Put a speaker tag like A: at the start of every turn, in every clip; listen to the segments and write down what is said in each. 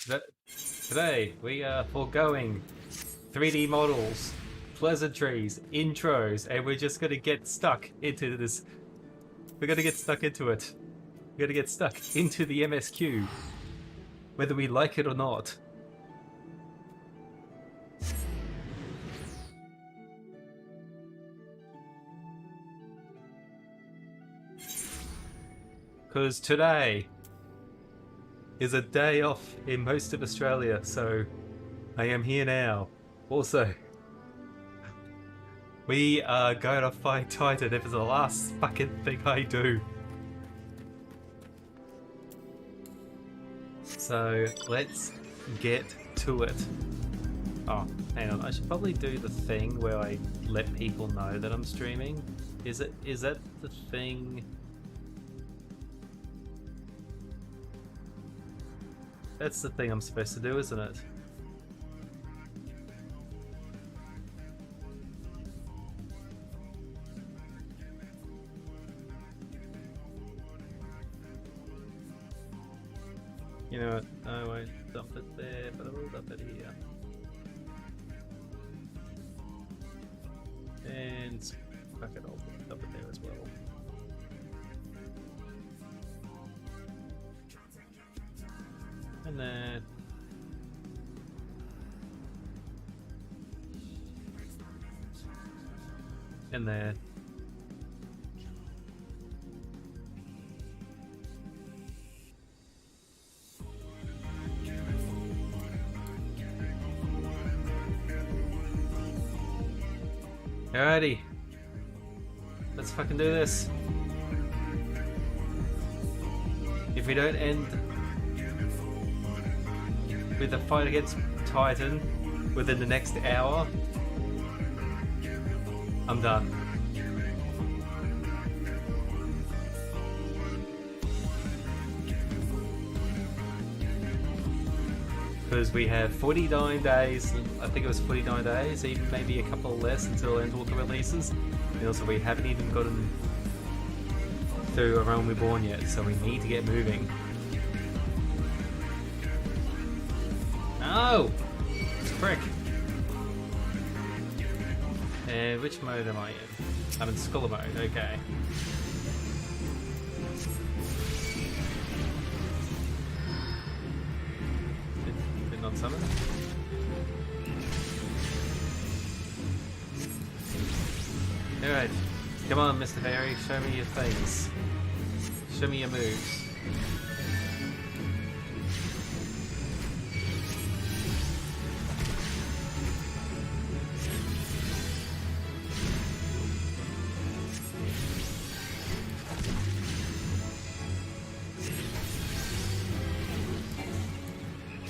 A: Today we are foregoing 3D models, pleasantries, intros, and we're just gonna get stuck into this. We're gonna get stuck into it. We're gonna get stuck into the MSQ, whether we like it or not. Because today is a day off in most of Australia, so I am here now. Also, we are going to fight Titan if it's the last fucking thing I do. So let's get to it. Oh, hang on. I should probably do the thing where I let people know that I'm streaming. Is that the thing? That's the thing I'm supposed to do, isn't it? You know what? I won't dump it there, but I will dump it here. And fuck it, I'll dump it there as well. And then and there. Alrighty. Let's fucking do this. If we don't end with a fight against Titan within the next hour, I'm done. Because we have 49 days, I think it was 49 days, even maybe a couple less until Endwalker releases. And also we haven't even gotten through A Realm Reborn yet, so we need to get moving. No! Frick! And which mode am I in? I'm in Scholar mode, okay. Did not summon? Alright, come on Mr. Fairy, show me your things. Show me your moves.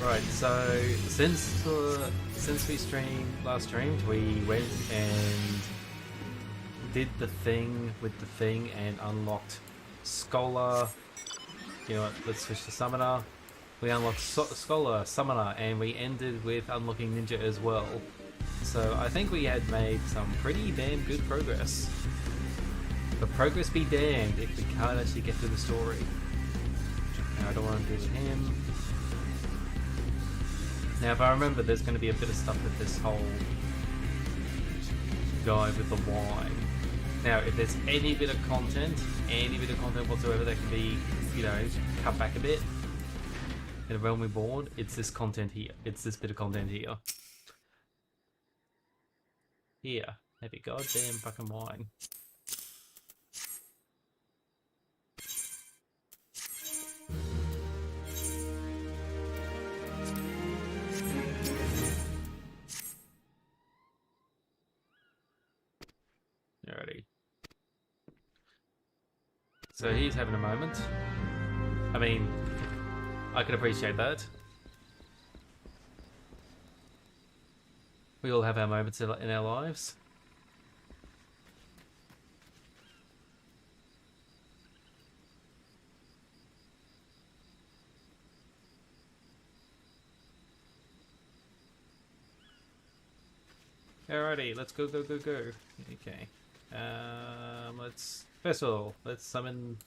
A: Right, so since we last streamed, we went and did the thing with the thing and unlocked Scholar. You know what? Let's switch to Summoner. We unlocked Scholar, Summoner, and we ended with unlocking Ninja as well. So I think we had made some pretty damn good progress. But progress be damned if we can't actually get through the story. Now I don't want to do with him. Now, if I remember, there's going to be a bit of stuff with this whole guy with the wine. Now, if there's any bit of content whatsoever that can be, you know, cut back a bit in A Realm Reborn, it's this content here. It's this bit of content here. Here, have your goddamn fucking wine. Alrighty. So he's having a moment. I mean, I can appreciate that. We all have our moments in our lives. Alrighty, let's go, go, go, go. Okay. First of all, let's summon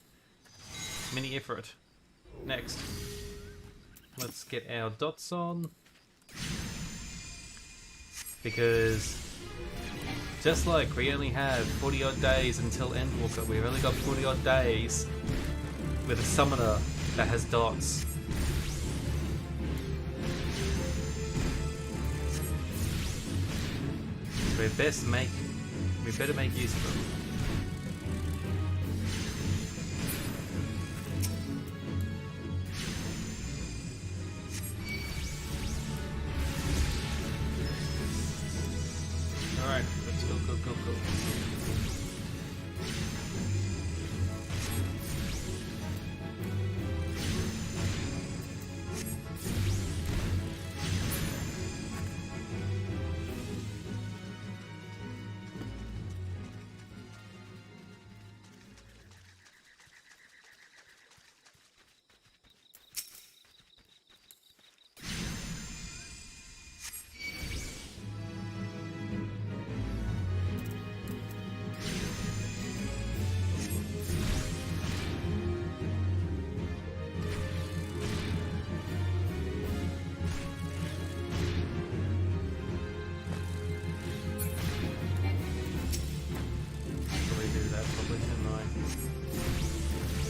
A: Mini Ifrit. Next. let's get our dots on. Because just like we only have 40 odd days until Endwalker, we've only got 40 odd days with a summoner that has dots. We better make use of them. Alright, let's go.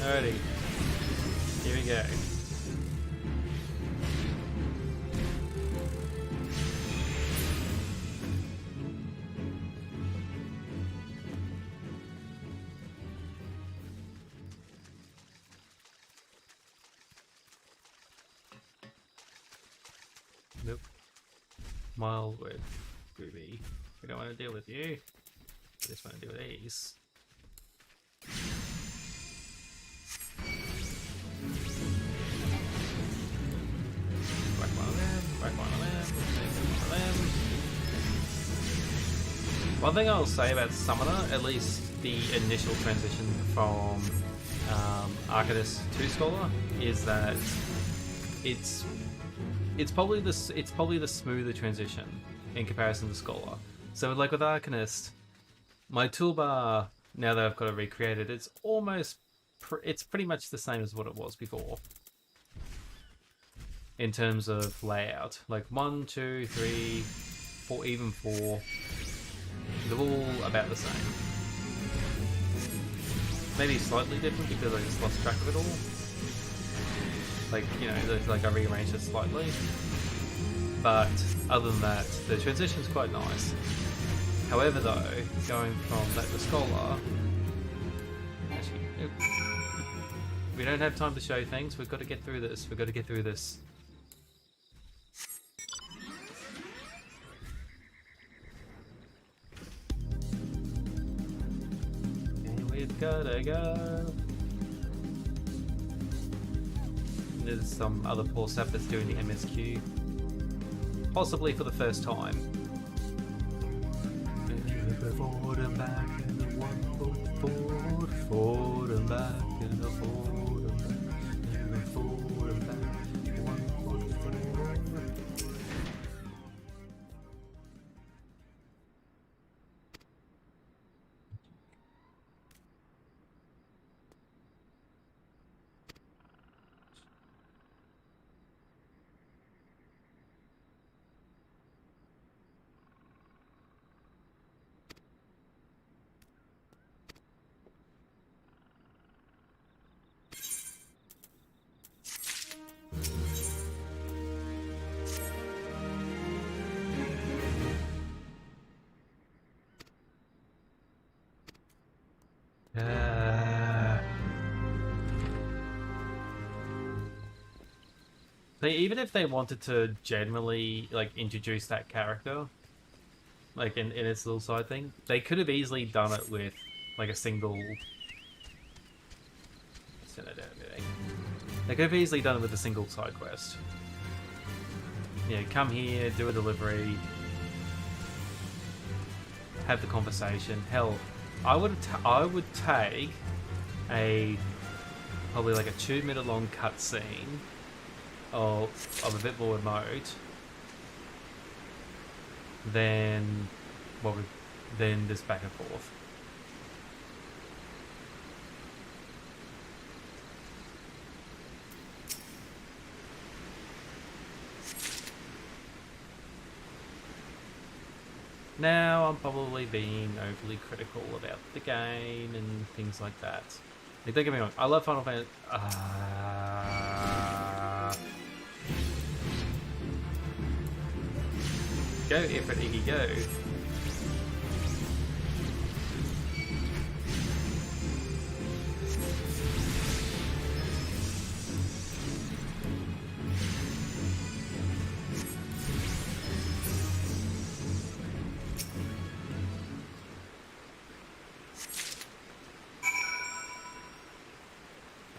A: Alrighty, here we go. Nope. Mild with Groovy. We don't want to deal with you. We just want to deal with these. One thing I'll say about Summoner, at least the initial transition from Arcanist to Scholar, is that it's probably the smoother transition in comparison to Scholar. So like with Arcanist, my toolbar, now that I've got it recreated, it's pretty much the same as what it was before. In terms of layout, like 1, 2, 3, 4, even 4, they're all about the same. Maybe slightly different because I just lost track of it all. Like, you know, like I rearranged it slightly. But other than that, the transition's quite nice. However though, going from that to Scholar, actually, nope. We don't have time to show things, we've got to get through this, We've gotta go. There's some other poor sap that's doing the MSQ. Possibly for the first time. Forward and back and the one forward and back and the forward and back and the forward and back, one forward. Even if they wanted to generally like introduce that character, like in its little side thing, they could have easily done it with like a single. They could have easily done it with a single side quest. Yeah, come here, do a delivery, have the conversation. Hell, I would take probably like a 2-minute long cutscene of a bit more remote than this back and forth. Now I'm probably being overly critical about the game and things like that. Like, don't get me wrong, I love Final Fantasy. Go, Ifrit, Iggy, go.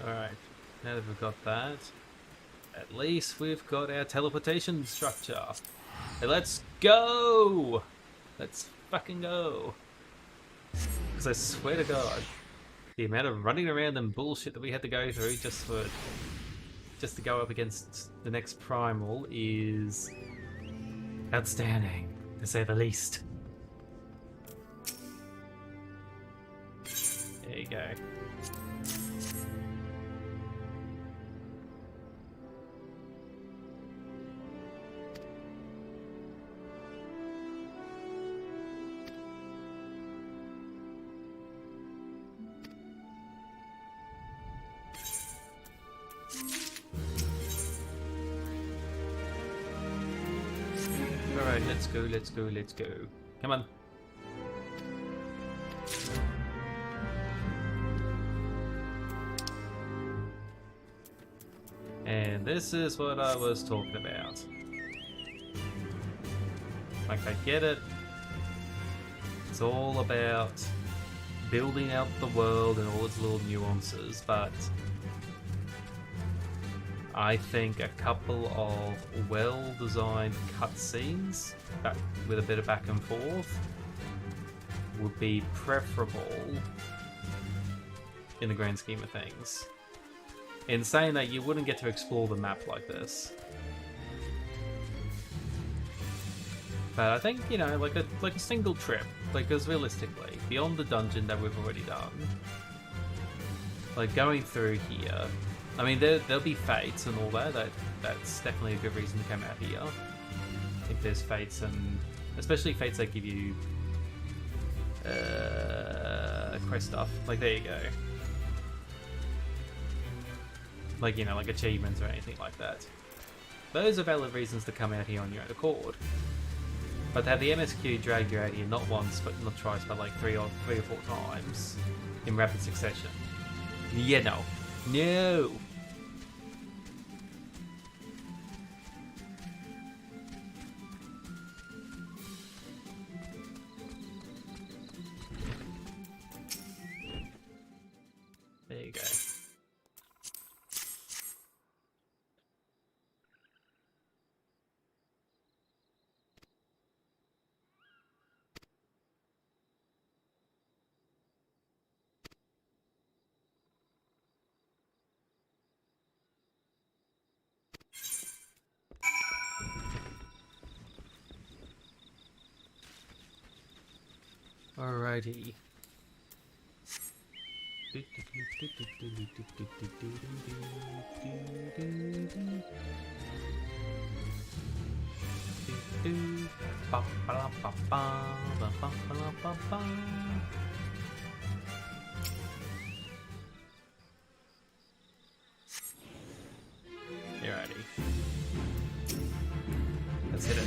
A: Alright, now that we've got that, at least we've got our teleportation structure. Hey, let's go! Let's fucking go. Because I swear to God, the amount of running around and bullshit that we had to go through just to go up against the next primal is outstanding, to say the least. There you go. Alright, let's go, let's go, let's go. Come on. And this is what I was talking about. Like, I get it. It's all about building out the world and all its little nuances, but I think a couple of well-designed cutscenes with a bit of back and forth would be preferable in the grand scheme of things. In saying that, you wouldn't get to explore the map like this. But I think, you know, like a single trip, because realistically, beyond the dungeon that we've already done, like going through here, I mean, there'll be fates and all that. That's definitely a good reason to come out here. If there's fates, and especially fates that give you quest stuff. Like, there you go. Like, you know, like achievements or anything like that. Those are valid reasons to come out here on your own accord. But to have the MSQ drag you out here not once, but not twice, but like three or four times in rapid succession. Yeah, no. No! There you go. Alrighty. Alrighty. Let's hit it.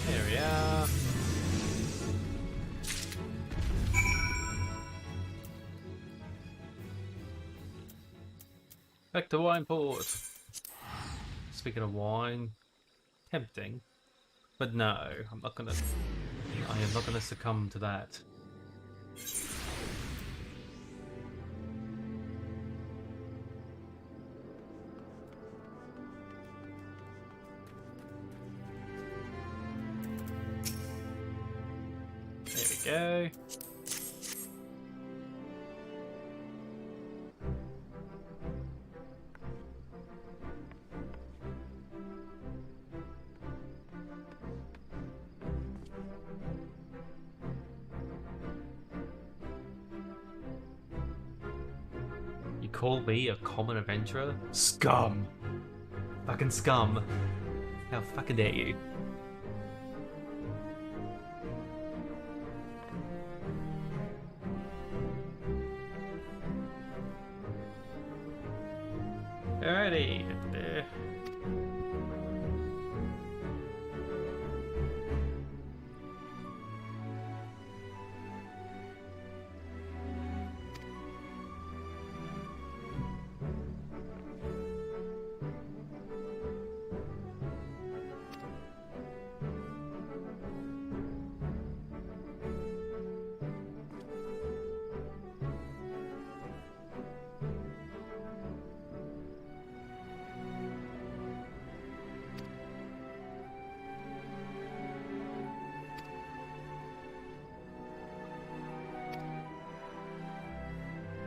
A: There we are. Back to Wineport. Speaking of wine, tempting, but no, I'm not gonna. I am not gonna succumb to that. There we go. call me a common adventurer? Scum! Fucking scum. How fucking dare you? Alrighty.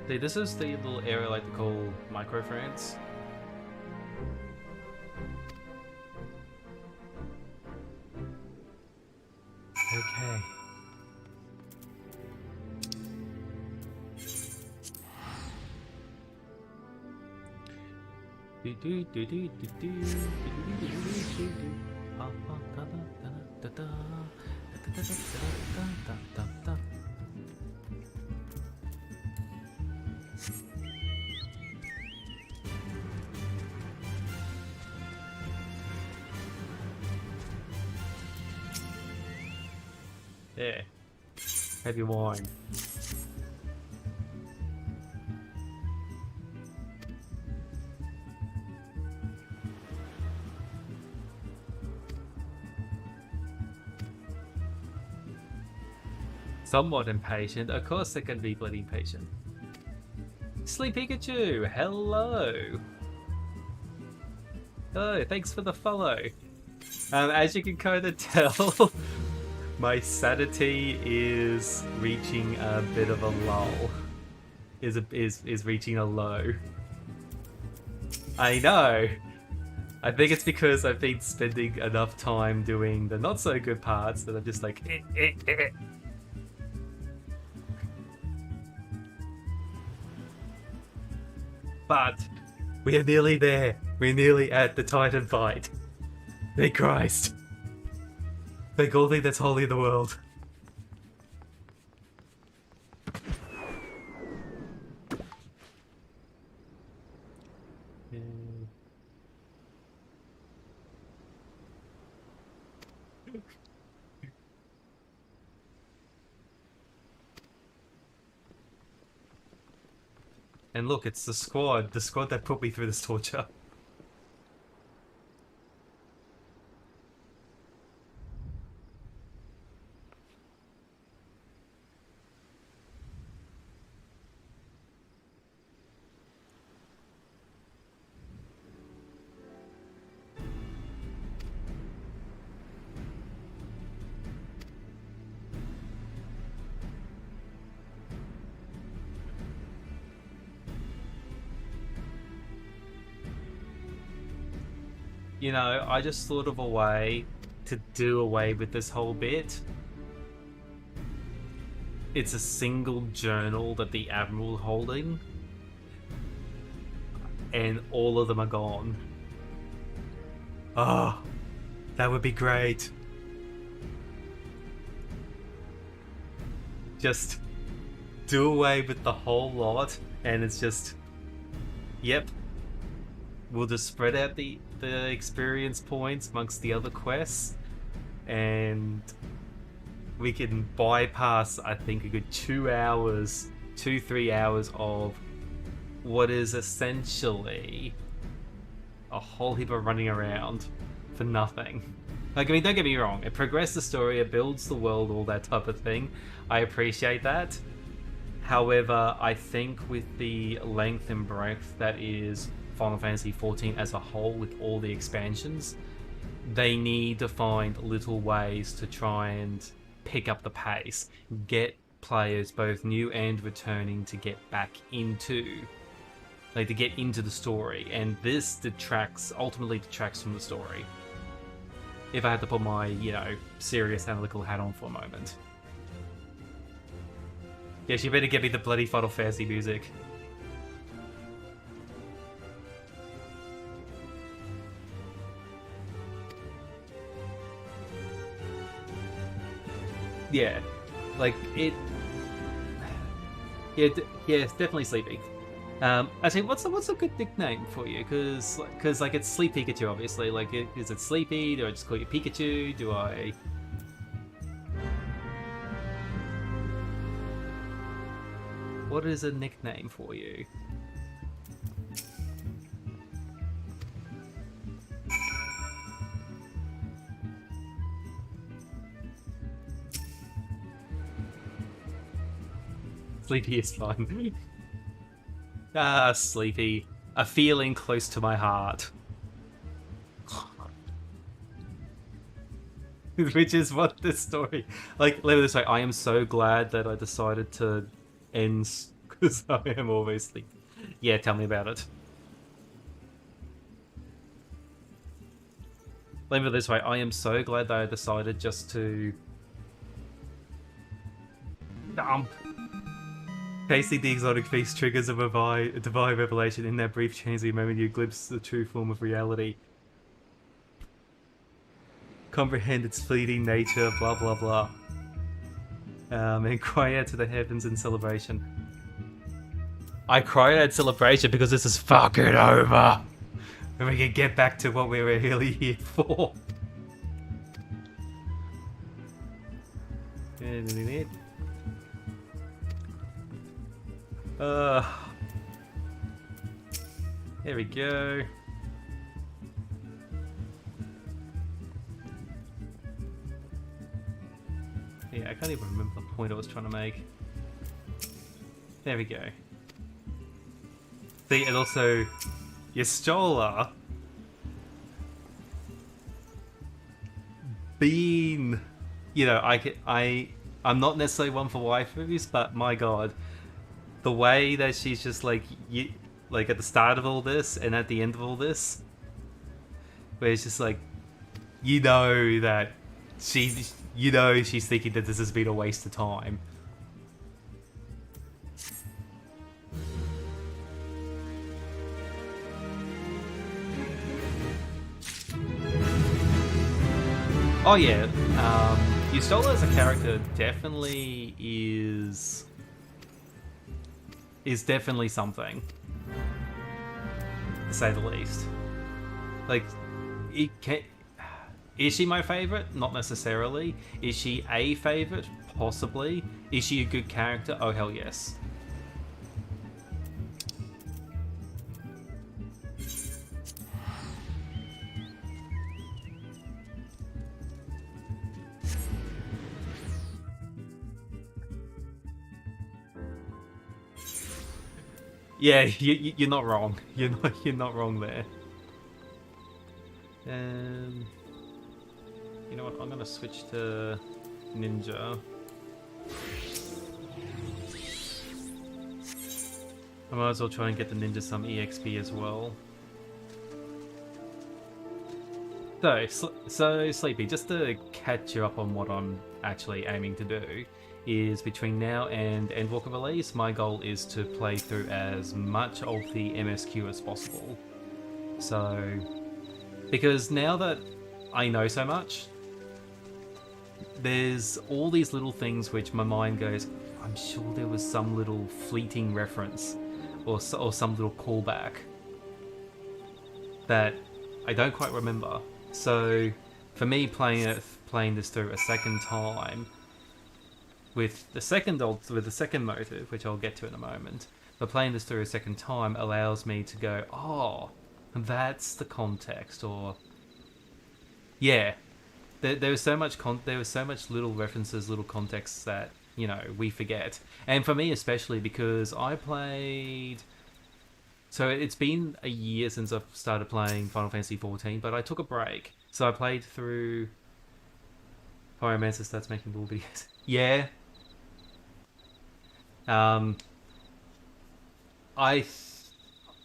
A: See, this is the little area I like to call Micro France. Okay. Yeah. Heavy wine. Somewhat impatient. Of course they can be bloody impatient. Sleep Pikachu, hello. Hello, thanks for the follow. As you can kind of tell, my sanity is reaching a bit of a lull. Is reaching a low. I know. I think it's because I've been spending enough time doing the not so good parts that I'm just like. But we are nearly there. We're nearly at the Titan fight. Thank Christ. Thank all thing that's holy in the world. And look, it's the squad that put me through this torture. You know, I just thought of a way to do away with this whole bit. It's a single journal that the Admiral's holding, and all of them are gone. Oh, that would be great. Just do away with the whole lot, and it's just, yep. We'll just spread out the experience points amongst the other quests, and we can bypass, I think, a good 3 hours of what is essentially a whole heap of running around for nothing. Like, I mean, don't get me wrong, it progresses the story, it builds the world, all that type of thing. I appreciate that. However, I think with the length and breadth that is Final Fantasy XIV as a whole, with all the expansions, they need to find little ways to try and pick up the pace, get players, both new and returning, to get back into, like, to get into the story. And this ultimately detracts from the story, if I had to put my, you know, serious analytical hat on for a moment. Yes, you better get me the bloody Final Fantasy music. Yeah, like it. Yeah, yeah, it's definitely Sleepy. Actually, what's a good nickname for you? Because like it's Sleep Pikachu, obviously. Like, is it Sleepy? Do I just call you Pikachu? Do I? What is a nickname for you? Sleepy is fun. Ah, Sleepy. A feeling close to my heart. Which is what this story... Like, let me this way, I am so glad that I decided to end, because I am obviously... Yeah, tell me about it. Let me this way, I am so glad that I decided just to... dump. Facing the exotic beast triggers a divine revelation. In that brief transient moment, you glimpse the true form of reality. Comprehend its fleeting nature, blah blah blah. And cry out to the heavens in celebration. I cry out in celebration because this is fucking over. And we can get back to what we were really here for. There we go. Yeah, I can't even remember the point I was trying to make. There we go. See, and also, Yestola being, you know, I'm not necessarily one for waifus, but my god, the way that she's just like, like at the start of all this and at the end of all this, where it's just like, you know that she's thinking that this has been a waste of time. Oh yeah, Yustola as a character definitely is definitely something, to say the least. Like, is she my favorite? Not necessarily. Is she a favorite? Possibly. Is she a good character? Oh hell yes. Yeah, you're not wrong. You're not wrong there. You know what? I'm gonna switch to Ninja. I might as well try and get the Ninja some EXP as well. So Sleepy, just to catch you up on what I'm actually aiming to do, is between now and Endwalker release, my goal is to play through as much of the MSQ as possible. So, because now that I know so much, there's all these little things which my mind goes, I'm sure there was some little fleeting reference or some little callback that I don't quite remember. So, for me, playing this through a second time with the second motive, which I'll get to in a moment, but playing this through a second time allows me to go, oh, that's the context, or yeah, there was so much little references, little contexts that, you know, we forget. And for me especially, because I played... So it's been a year since I've started playing Final Fantasy XIV, but I took a break. So I played through... Pyromancer starts making little videos. Yeah.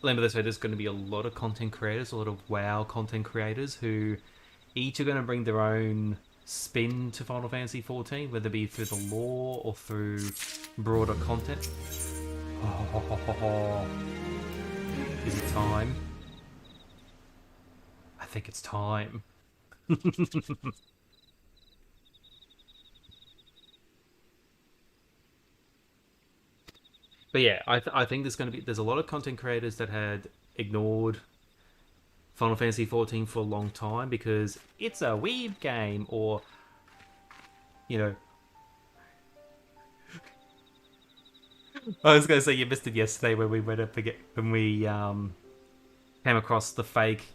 A: Remember this way, there's going to be a lot of content creators, a lot of WoW content creators who each are going to bring their own spin to Final Fantasy XIV, whether it be through the lore or through broader content. Is it time? I think it's time. But yeah, I think there's a lot of content creators that had ignored Final Fantasy 14 for a long time because it's a weeb game, or you know, I was going to say you missed it yesterday when we went up again, when we came across the fake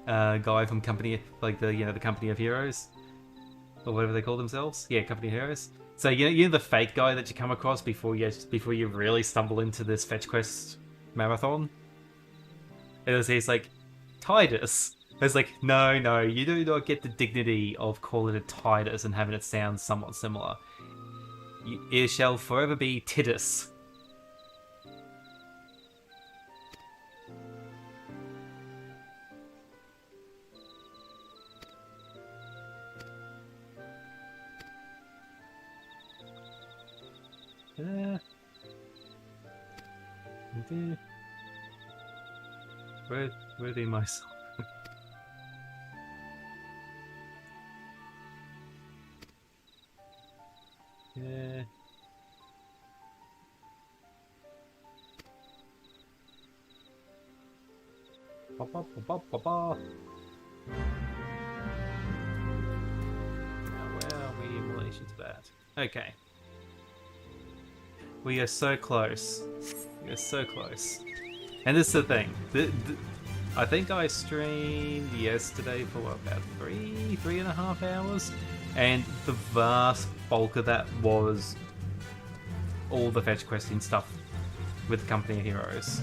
A: guy from Company, like the Company of Heroes, or whatever they call themselves. Yeah, Company of Heroes. So you know the fake guy that you come across before you really stumble into this fetch quest marathon. He's like, Titus. It's like, no, you do not get the dignity of calling it Titus and having it sound somewhat similar. It shall forever be Titus. Where do my song? Yeah. Ba, ba, ba, ba, ba. Now, where are we in relation to that? Okay. We are so close. We are so close. And this is the thing. I think I streamed yesterday for about 3.5 hours, and the vast bulk of that was all the fetch questing stuff with Company of Heroes.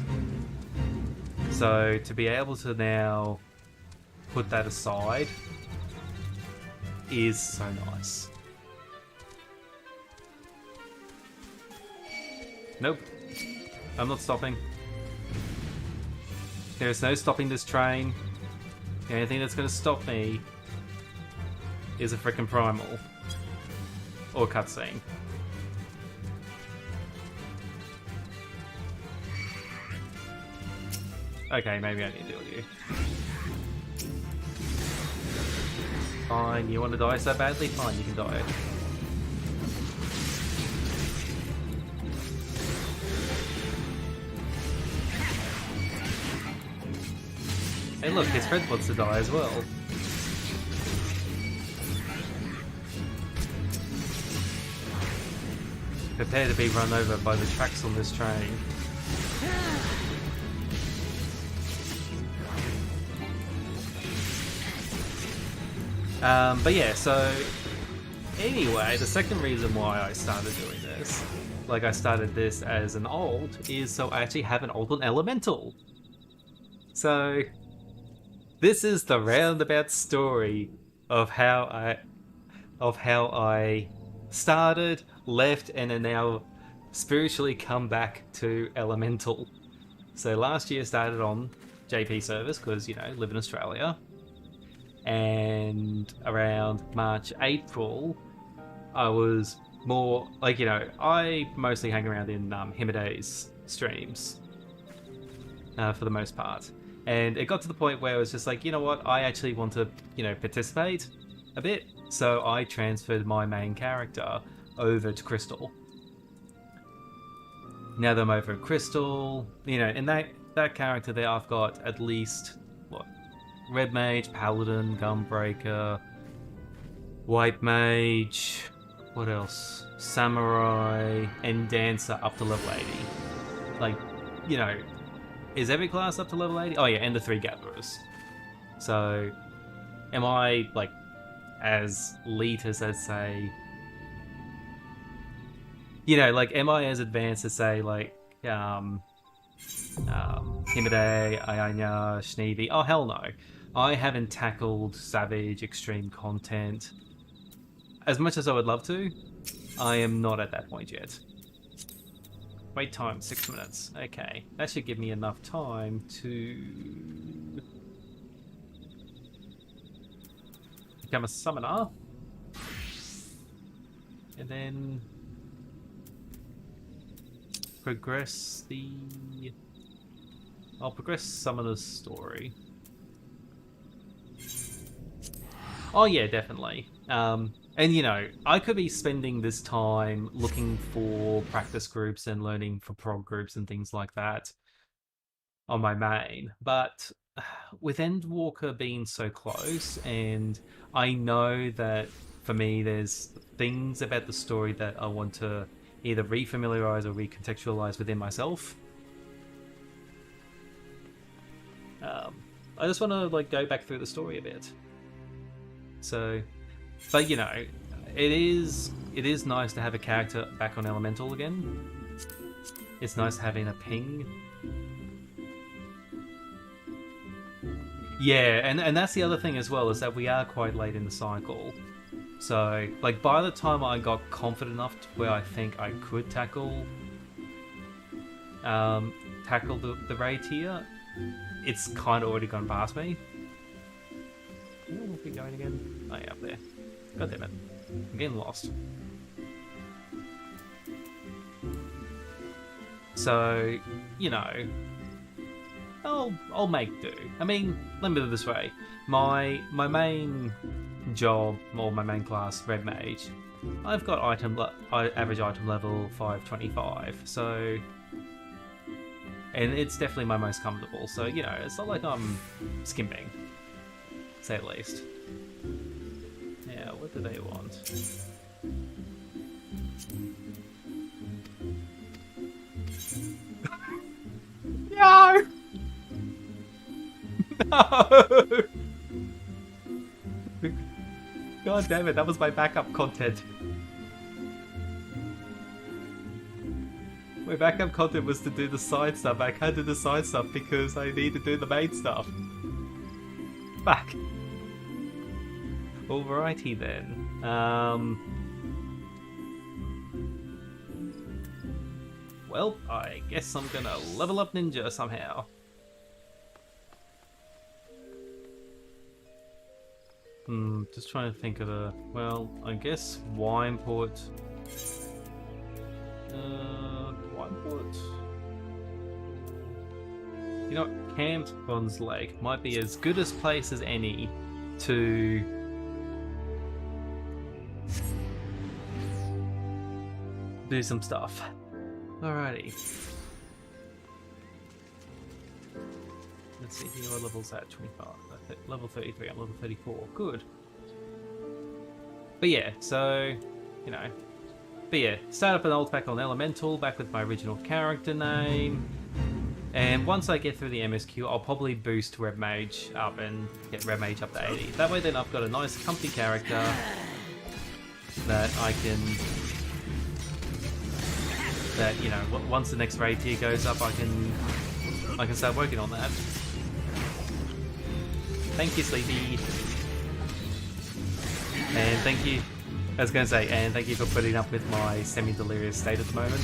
A: So to be able to now put that aside is so nice. Nope. I'm not stopping. There's no stopping this train. The only thing that's going to stop me is a frickin' primal. Or cutscene. Okay, maybe I need to deal with you. Fine, you want to die so badly? Fine, you can die. Hey look, his friend wants to die as well. Prepare to be run over by the tracks on this train. But yeah, so anyway, the second reason why I started doing this, like I started this as an alt, is so I actually have an alt on Elemental. So this is the roundabout story of how I started, left, and are now spiritually come back to Elemental. So last year started on JP service because, live in Australia. And around March, April, I was more like, I mostly hang around in Himade's streams for the most part. And it got to the point where I was just like, you know what, I actually want to, participate a bit. So I transferred my main character over to Crystal. Now that I'm over at Crystal, in that character there, I've got at least, Red Mage, Paladin, Gunbreaker, White Mage, what else? Samurai, and Dancer up to level 80. Like, is every class up to level 80? Oh yeah, and the 3 Gatherers. So, am I, as elite as, let's say... am I as advanced as, say, Himade, Ayanya, Shneevy? Oh, hell no. I haven't tackled Savage Extreme content. As much as I would love to, I am not at that point yet. Wait time, 6 minutes. Okay, that should give me enough time to become a summoner. And then progress the... I'll progress Summoner's story. Oh yeah, definitely. And you know, I could be spending this time looking for practice groups and learning for prog groups and things like that on my main, but with Endwalker being so close, and I know that for me, there's things about the story that I want to either refamiliarize or recontextualize within myself. I just want to like go back through the story a bit. So, but you know, it is nice to have a character back on Elemental again. It's nice having a ping. Yeah, and that's the other thing as well, is that we are quite late in the cycle. So, like, by the time I got confident enough to where I think I could tackle the raid tier, it's kind of already gone past me. Where are we going again? Oh yeah, up there. God damn it. I'm getting lost. So, you know, I'll make do. I mean, let me put it this way. My main job, or my main class, Red Mage, I've got average item level 525, so... And it's definitely my most comfortable, so, you know, it's not like I'm skimping, to say the least. Now, what do they want? No! No! God damn it, that was my backup content. My backup content was to do the side stuff. I can't do the side stuff because I need to do the main stuff. Fuck. Alrighty then. Well, I guess I'm gonna level up Ninja somehow. Just trying to think of a... Well, I guess Wineport... Wineport? You know what? Camp Bonds Lake might be as good a place as any to... do some stuff. Alrighty. Let's see here, what level's at? 25. Level 33, I'm level 34. Good. But yeah, so, you know. But yeah, start up an old pack on Elemental, back with my original character name. And once I get through the MSQ, I'll probably boost Red Mage up and get Red Mage up to 80. That way then I've got a nice comfy character that I can... That, you know, once the next raid tier goes up, I can start working on that. Thank you, Sleepy. And thank you, I was going to say, and thank you for putting up with my semi-delirious state at the moment.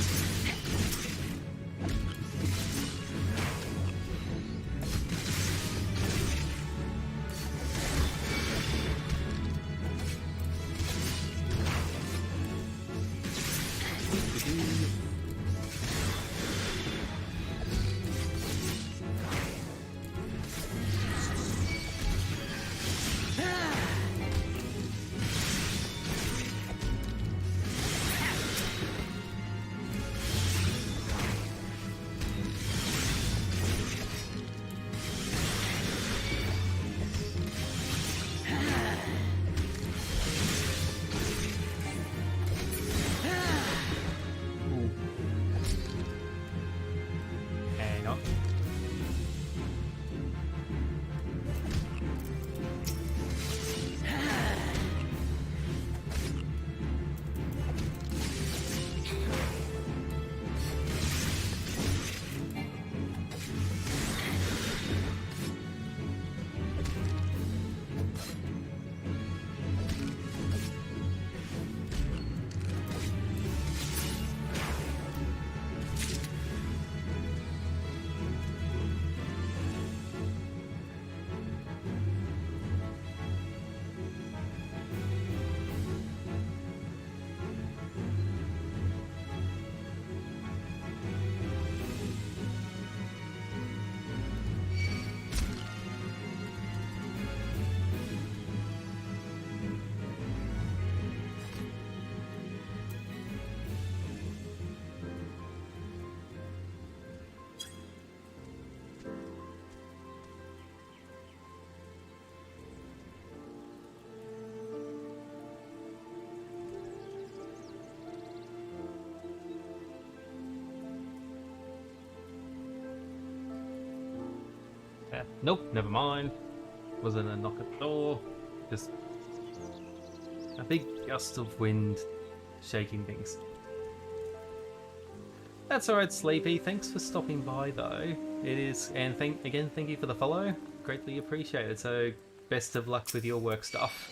A: Nope, never mind. Wasn't a knock at the door. Just a big gust of wind shaking things. That's alright, Sleepy. Thanks for stopping by, though. It is, and thank you for the follow. Greatly appreciated. So, best of luck with your work stuff.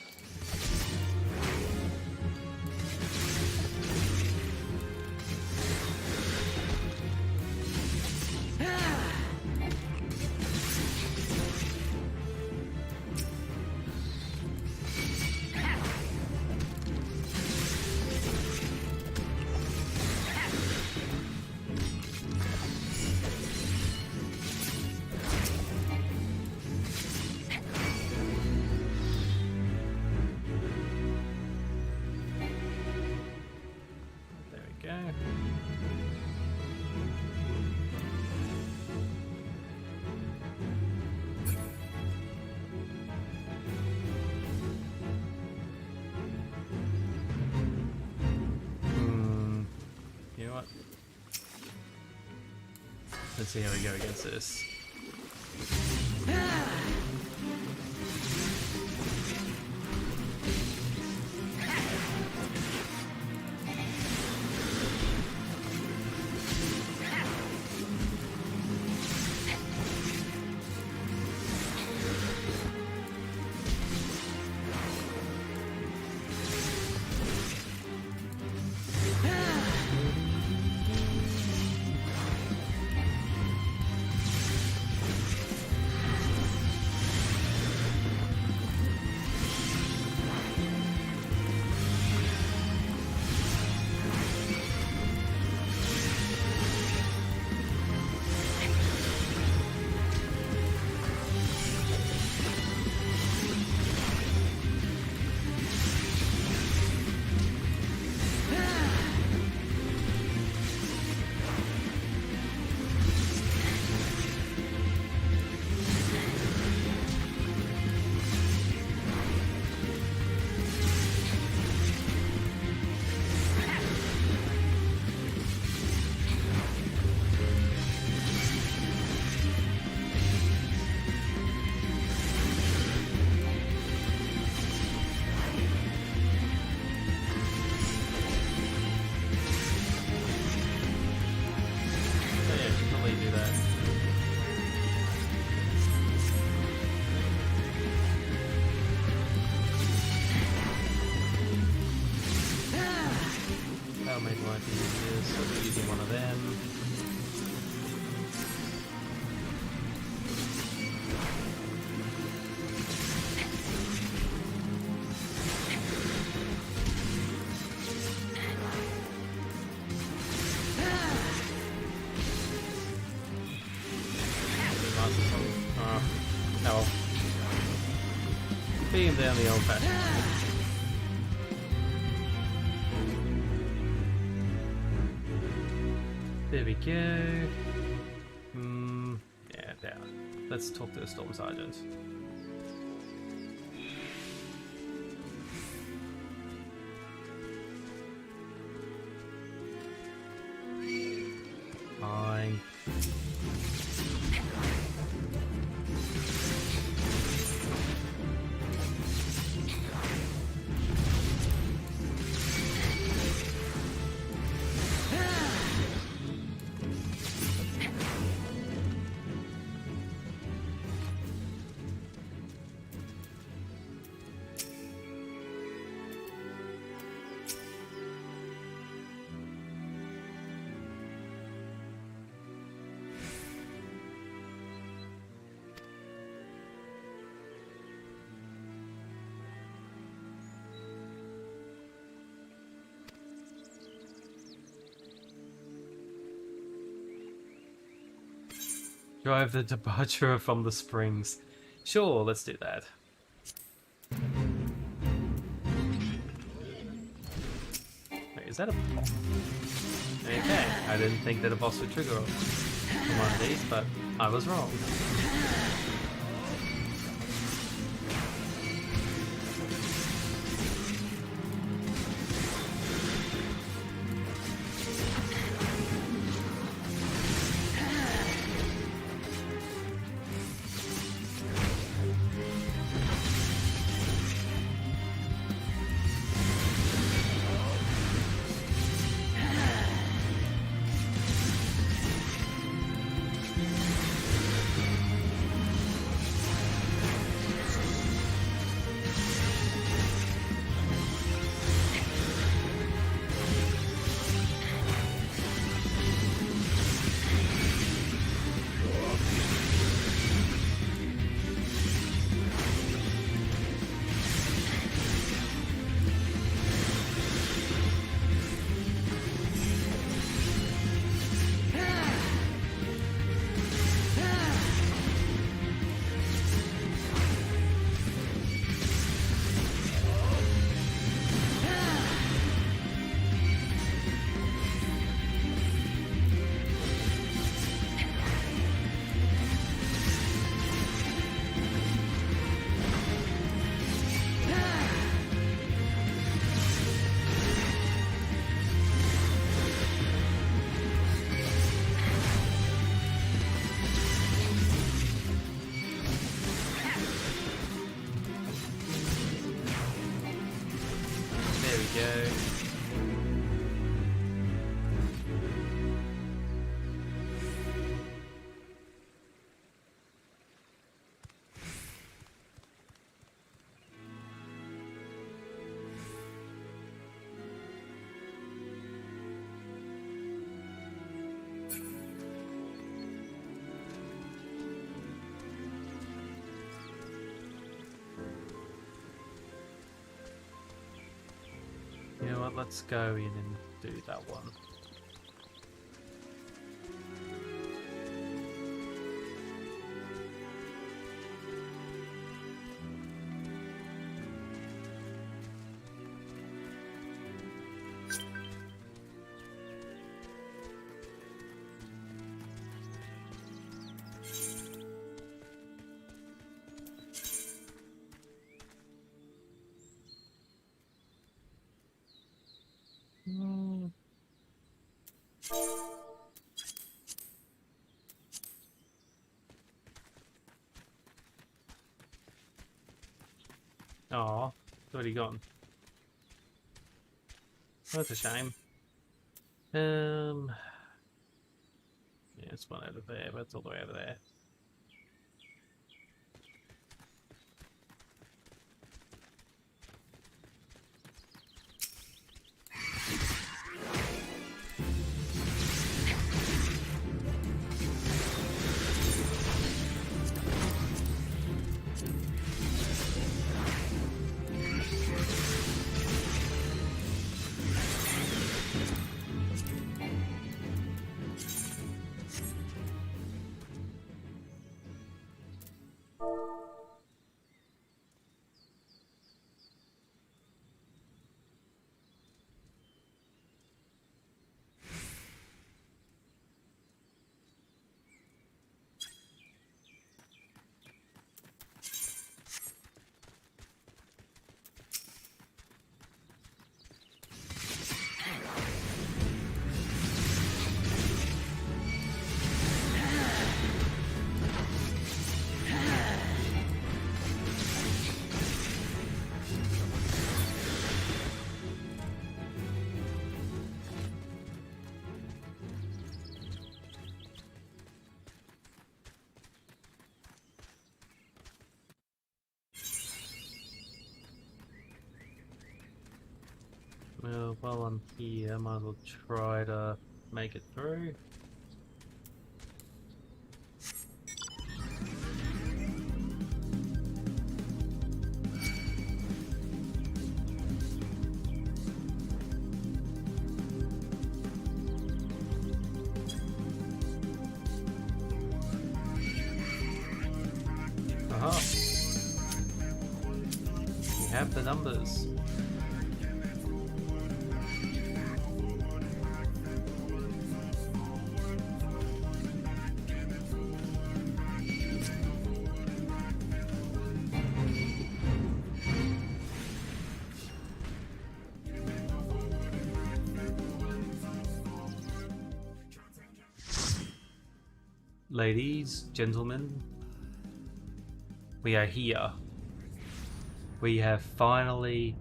A: Let's see how we go against this. Being down the old fashioned. There we go. Yeah, there. Let's talk to the Storm Sergeant. Fine. Drive the departure from the springs. Sure, let's do that. Wait, is that a... Okay, I didn't think that a boss would trigger one of these, but I was wrong. let's go in and do that one. Oh, it's already gone. That's a shame. Yeah, it's one out of there, but it's all the way over there. Well, while I'm here, I might as well try to make it through. Aha! We have the numbers. Ladies, gentlemen, we are here. We have finally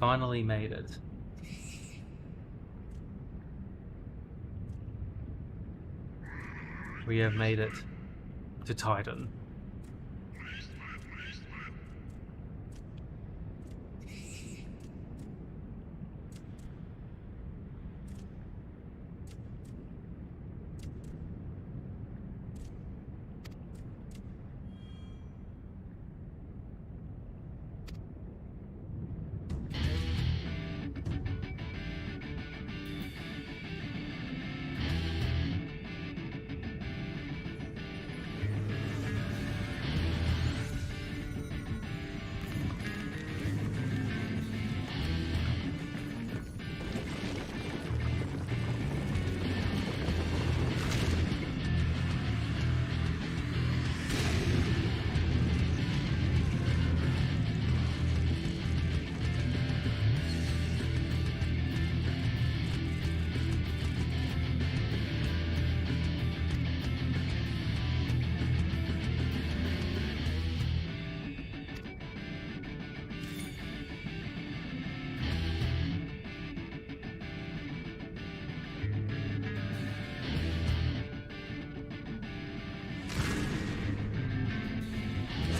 A: made it. We have made it to Titan.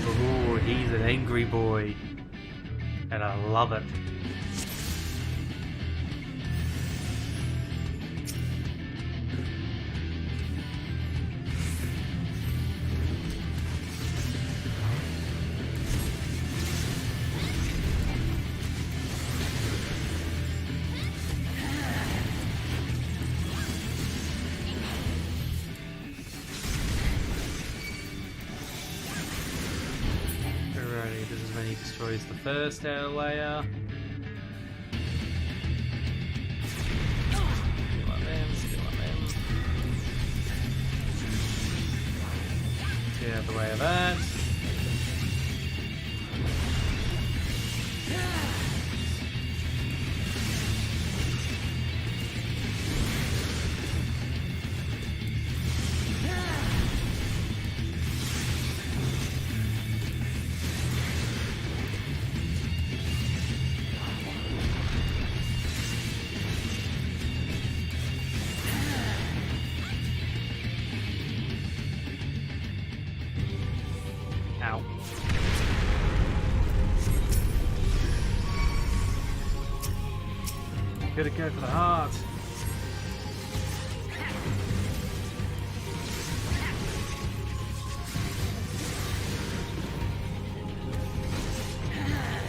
A: Ooh, he's an angry boy, and I love it. Destroys the first outer layer. Skill on them, skill on them. Get out of the way of that. Ow. Gotta go for the heart.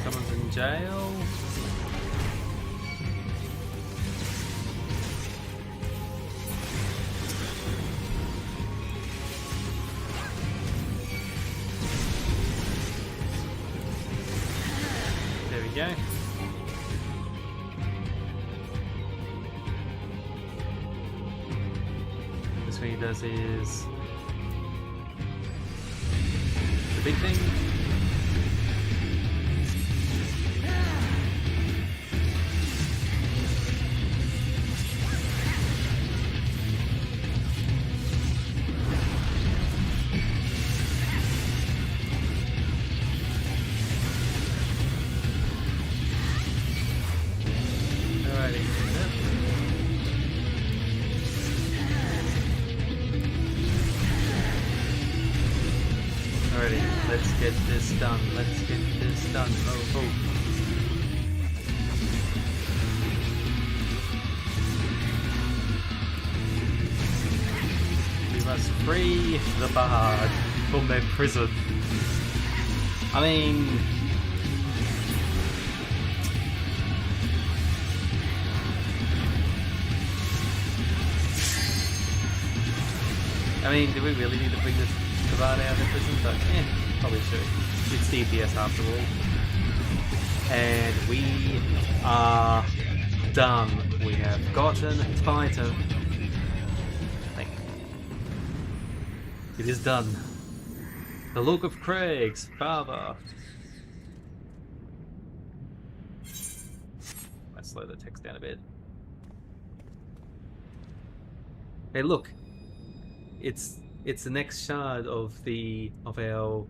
A: Someone's in jail. There we go. This what he does is the big thing. Alrighty, let's get this done. Let's get this done. Oh. We must free the bard from their prison. I mean, do we really need to bring this bard out of prison? But probably should. It's DPS after all. And we are done. We have gotten Titan. Thank you. It is done. The look of Craig's father. Let's slow the text down a bit. Hey, look. It's the next shard of our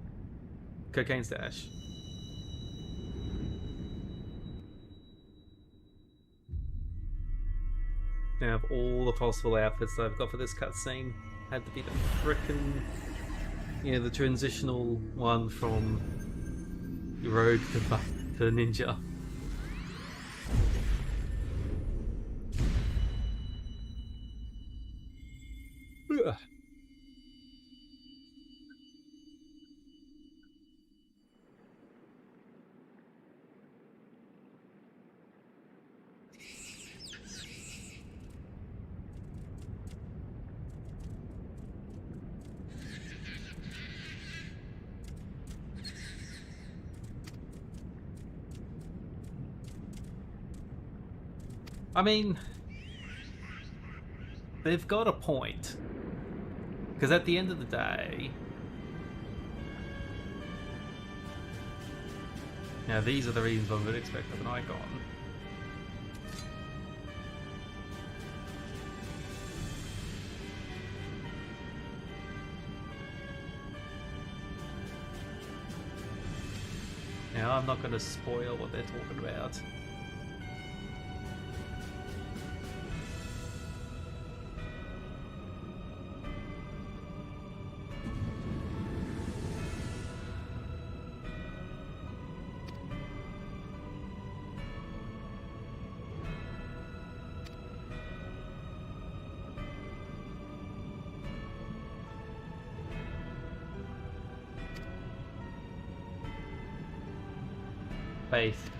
A: cocaine stash. Now, of all the possible outfits that I've got for this cutscene, had to be the frickin', the transitional one from rogue to ninja. Ugh. I mean, they've got a point. Because at the end of the day, now these are the reasons I would expect of an icon. Now I'm not going to spoil what they're talking about. Faith.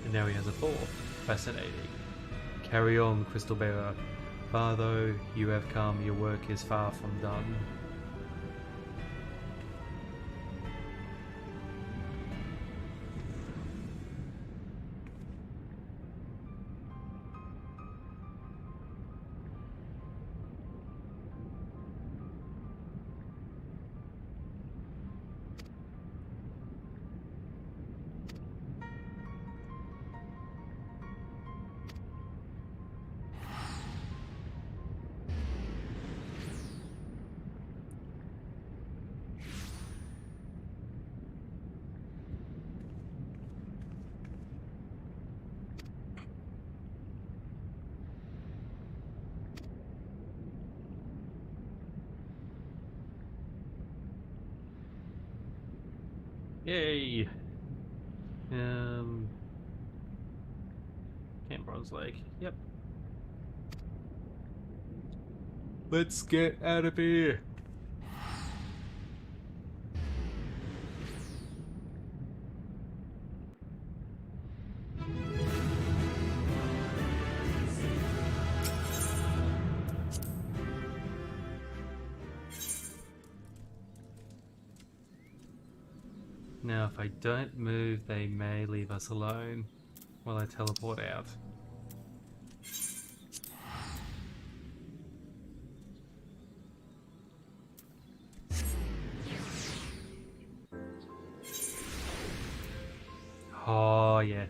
A: And now he has a fourth. Fascinating. Carry on, Crystal Bearer. Far though you have come, your work is far from done. Yay! Camp Bronze Lake. Yep. Let's get out of here. Now, if I don't move, they may leave us alone while I teleport out. Oh, yeah.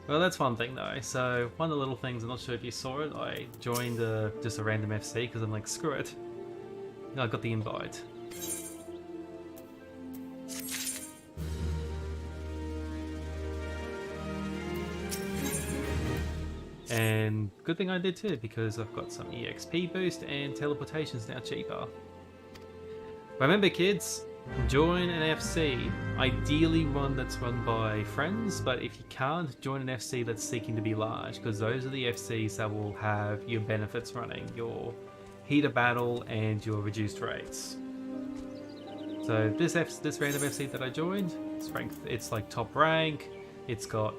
A: Well, that's one thing though. So, one of the little things, I'm not sure if you saw it, I joined just a random FC because I'm like, screw it. And I got the invite. And good thing I did too, because I've got some EXP boost and teleportation's now cheaper. Remember kids, join an FC. Ideally one that's run by friends, but if you can't, join an FC that's seeking to be large, because those are the FCs that will have your benefits running, your heater battle and your reduced rates. So this random FC that I joined, it's like top rank, it's got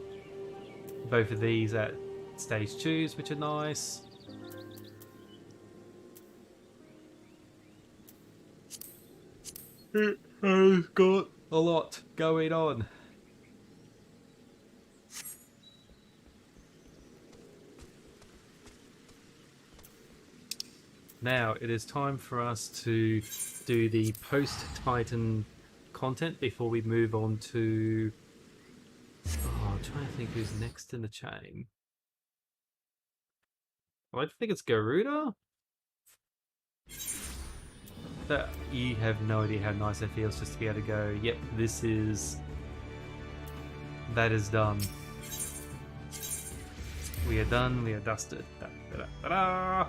A: both of these at stage 2s, which are nice. It has got a lot going on. Now it is time for us to do the post-Titan content before we move on to... Oh, I'm trying to think who's next in the chain. I think it's Garuda? That you have no idea how nice it feels just to be able to go, yep, that is done. We are done, we are dusted. Da, da, da, da, da.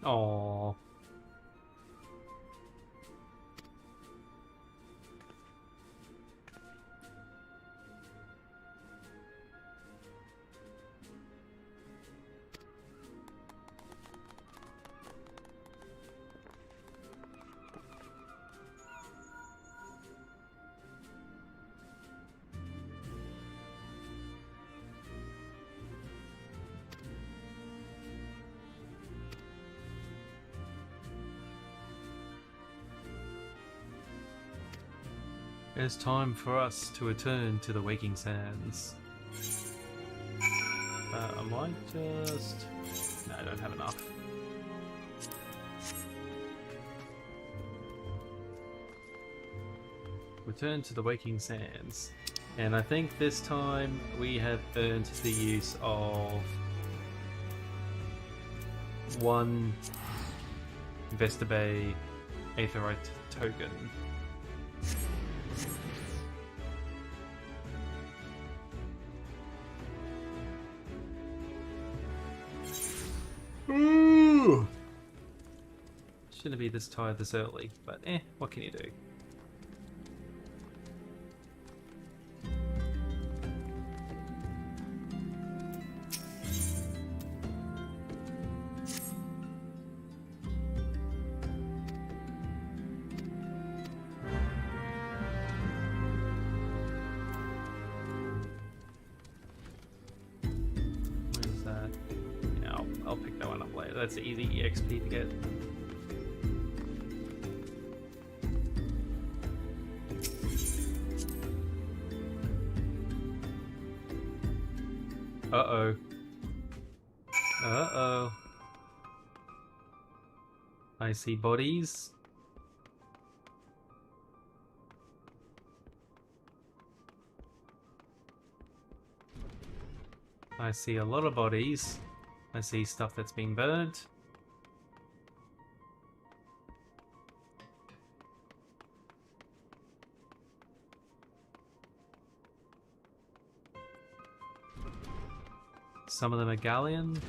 A: Aww. It's time for us to return to the Waking Sands. I might just... No, I don't have enough. Return to the Waking Sands. And I think this time we have earned the use of one Vesta Bay Aetheryte token. Ooh! Shouldn't be this tired this early, but what can you do? Where's that? Yeah, I'll pick that one up later. That's easy EXP to get. Uh-oh. Uh-oh. I see bodies. I see a lot of bodies. I see stuff that's being burnt. Some of them are galleon.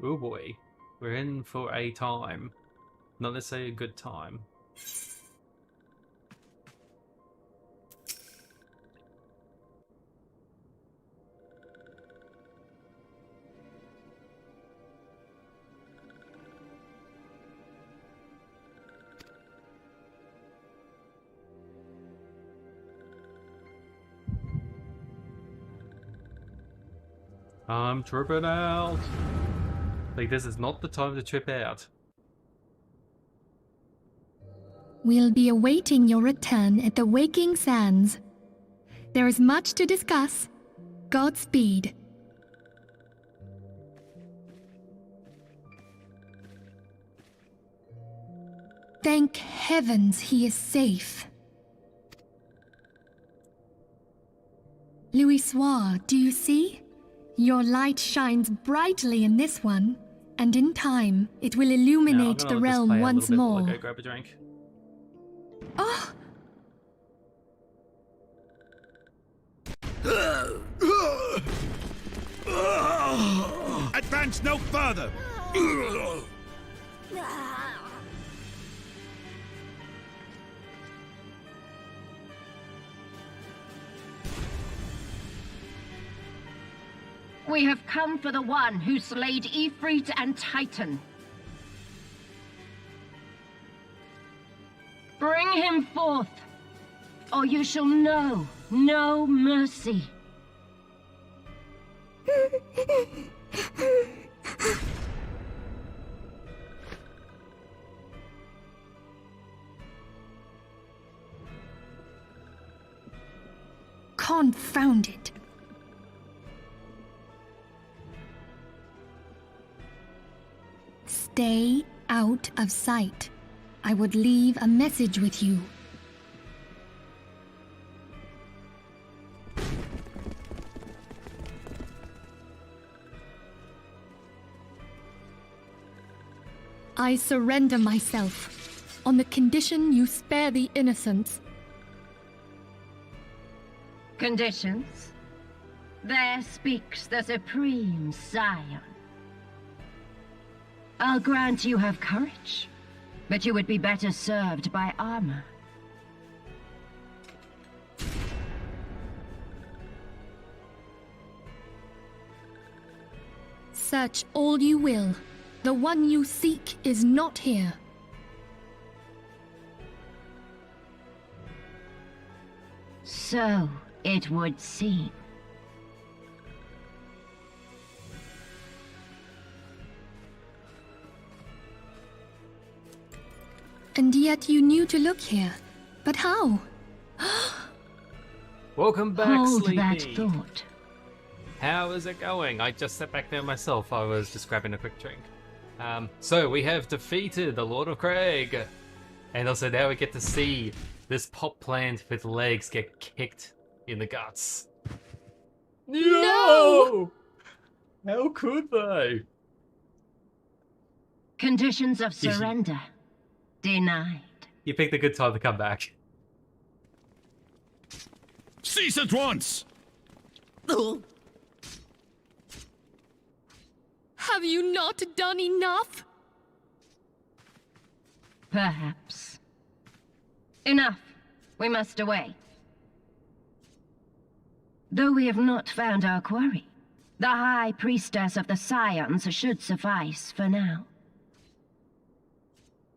A: Oh boy, we're in for a time. Not necessarily a good time. I'm tripping out. Like, this is not the time to trip out.
B: We'll be awaiting your return at the Waking Sands. There is much to discuss. Godspeed. Thank heavens he is safe. Louisoire, do you see? Your light shines brightly in this one, and in time, it will illuminate the realm once more.
A: Go grab a drink.
B: Oh!
C: Advance no further!
D: We have come for the one who slayed Ifrit and Titan. Bring him forth, or you shall know no mercy.
B: Confound it. Stay out of sight. I would leave a message with you. I surrender myself, on the condition you spare the innocents.
D: Conditions? There speaks the Supreme Scion. I'll grant you have courage, but you would be better served by armor.
B: Search all you will. The one you seek is not here.
D: So it would seem.
B: And yet you knew to look here. But how?
A: Welcome back,
D: Hold
A: Sleepy.
D: that thought.
A: How is it going? I just sat back there myself. I was just grabbing a quick drink. So we have defeated the Lord of Craig. And also now we get to see this pot plant with legs get kicked in the guts.
B: No!
A: How could they?
D: Conditions of surrender denied.
A: You picked a good time to come back.
C: Cease at once!
B: Have you not done enough?
D: Perhaps. Enough. We must away. Though we have not found our quarry, the High Priestess of the Scions should suffice for now.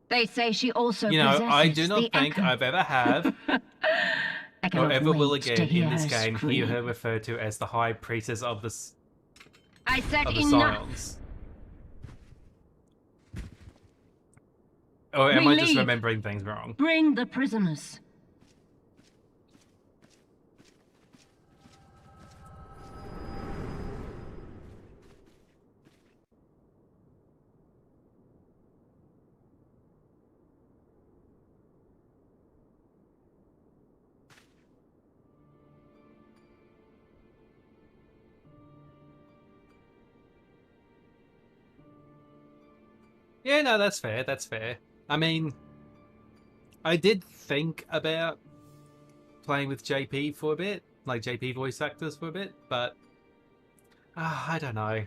D: They say she also possesses
A: I do not
D: the
A: think
D: echo.
A: I've ever have,
D: I
A: or
D: cannot
A: ever will
D: wait to
A: again
D: hear
A: in this
D: her
A: game
D: scream.
A: hear her referred to as the High Priestess of the
D: I said enough.
A: Scions. Or am
D: We
A: I just
D: leave.
A: remembering things wrong?
D: Bring the prisoners.
A: Yeah, no, that's fair. That's fair. I mean, I did think about playing with JP for a bit, like JP voice actors for a bit, but I don't know.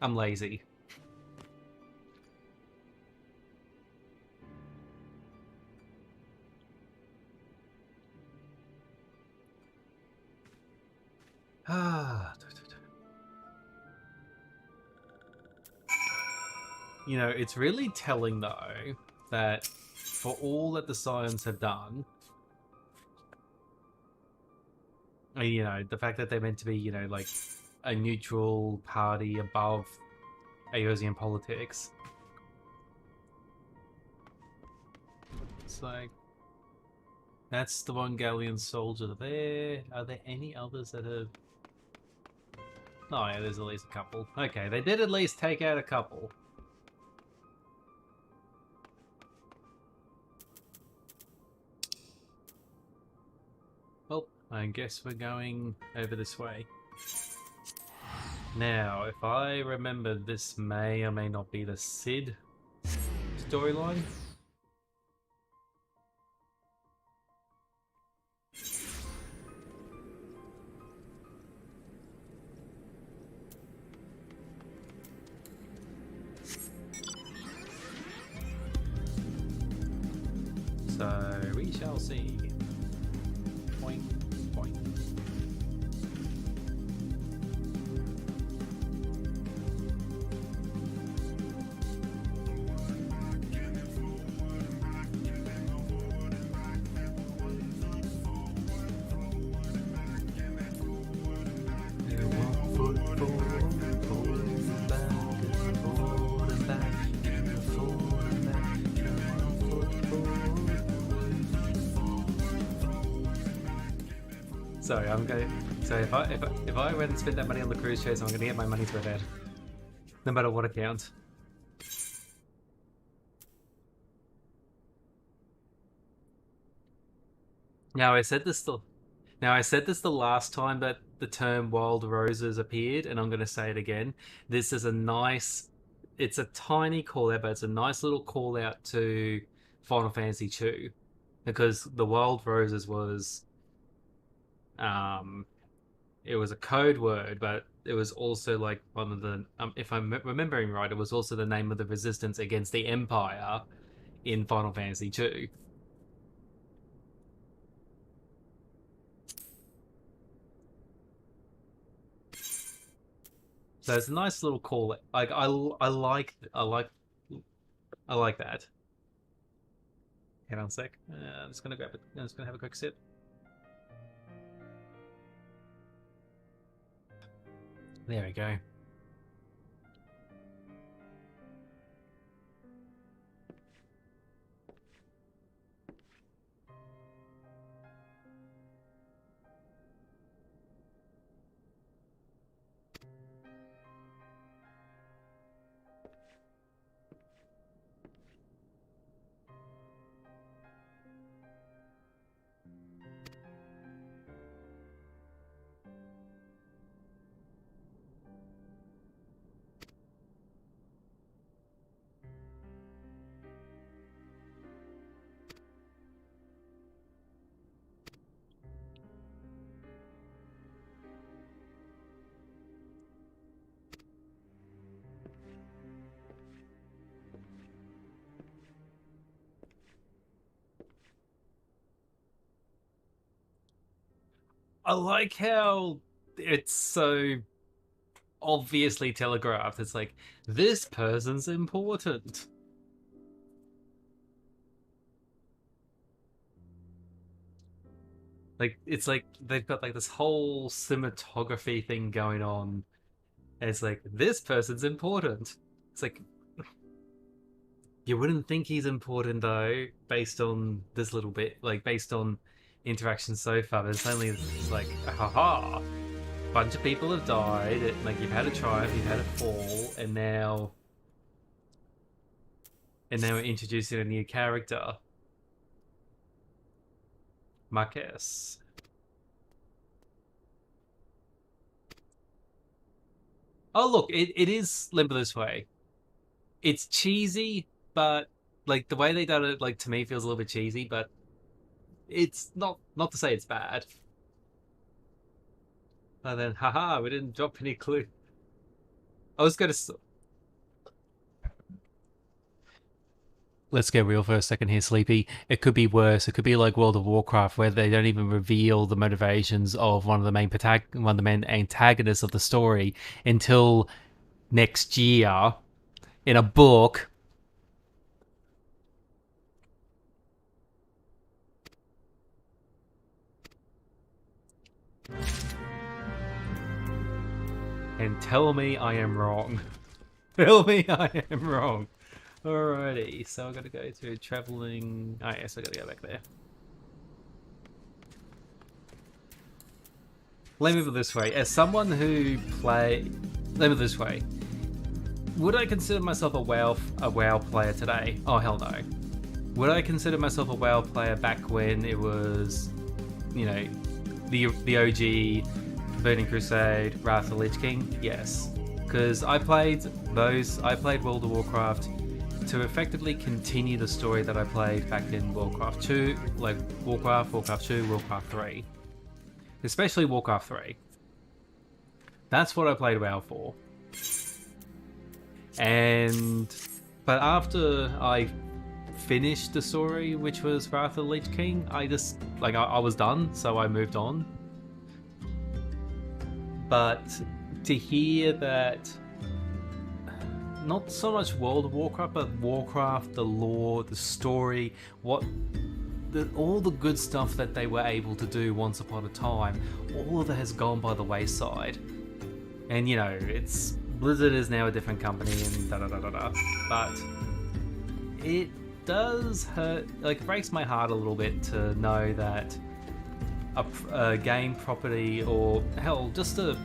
A: I'm lazy. You know, it's really telling though that for all that the Scions have done, you know, the fact that they're meant to be, you know, like a neutral party above Eosian politics. It's like, that's the one Galleon soldier there. Are there any others that have... Oh yeah, there's at least a couple. Okay, they did at least take out a couple. Well, I guess we're going over this way. Now, if I remember, this may or may not be the Cid storyline. So, we shall see. Point, point. Sorry, I'm going. So if I went and spent that money on the cruise chase, I'm going to get my money's worth out, no matter what account. Now I said this the last time that the term "wild roses" appeared, and I'm going to say it again. This is a nice. It's a tiny call out, but it's a nice little call out to Final Fantasy II, because the wild roses was it was a code word, but it was also like one of the if I'm remembering right, it was also the name of the resistance against the Empire in Final Fantasy II. So it's a nice little call. Like I like that. Hang on a sec. I'm just gonna grab it. I'm just gonna have a quick sip. There we go. I like how it's so obviously telegraphed. It's like, this person's important. Like, it's like they've got like this whole cinematography thing going on. And it's like, this person's important. It's like, you wouldn't think he's important though, based on this little bit, like based on interaction so far. But it's only like, haha, bunch of people have died. Like, you've had a triumph, you've had a fall, and now we're introducing a new character, Marquez. Oh look, it is Limbo This Way. It's cheesy, but like the way they done it, like to me feels a little bit cheesy, but it's not to say it's bad. And then, haha, we didn't drop any clue. I was gonna. Let's get real for a second here, Sleepy. It could be worse. It could be like World of Warcraft, where they don't even reveal the motivations of one of the main antagonists of the story until next year in a book. And tell me I am wrong. Tell me I am wrong. Alrighty, so I gotta go to traveling. Oh yes, I gotta go back there. Let me put it this way: as someone who let me put it this way: would I consider myself a WoW player today? Oh hell no. Would I consider myself a WoW player back when it was, you know, the OG Burning Crusade, Wrath of the Lich King? Yes, because I played World of Warcraft to effectively continue the story that I played back in Warcraft 2, like Warcraft 2, Warcraft 3. Especially Warcraft 3. That's what I played WoW for. But after I finished the story, which was Wrath of the Lich King, I just, like, I was done, so I moved on. But to hear that not so much World of Warcraft, but Warcraft, the lore, the story, all the good stuff that they were able to do once upon a time, all of that has gone by the wayside. And you know, it's Blizzard is now a different company and da-da-da-da-da. But it does hurt, like it breaks my heart a little bit to know that a game property, or hell, just a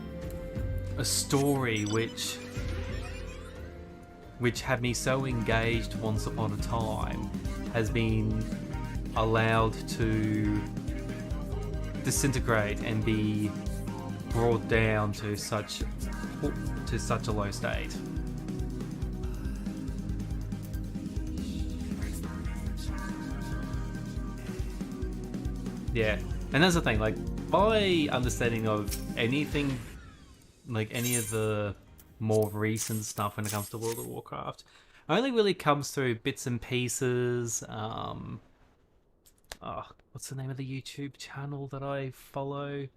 A: story which had me so engaged once upon a time, has been allowed to disintegrate and be brought down to such a low state. Yeah, and that's the thing, like, my understanding of anything, like any of the more recent stuff when it comes to World of Warcraft, only really comes through bits and pieces. What's the name of the YouTube channel that I follow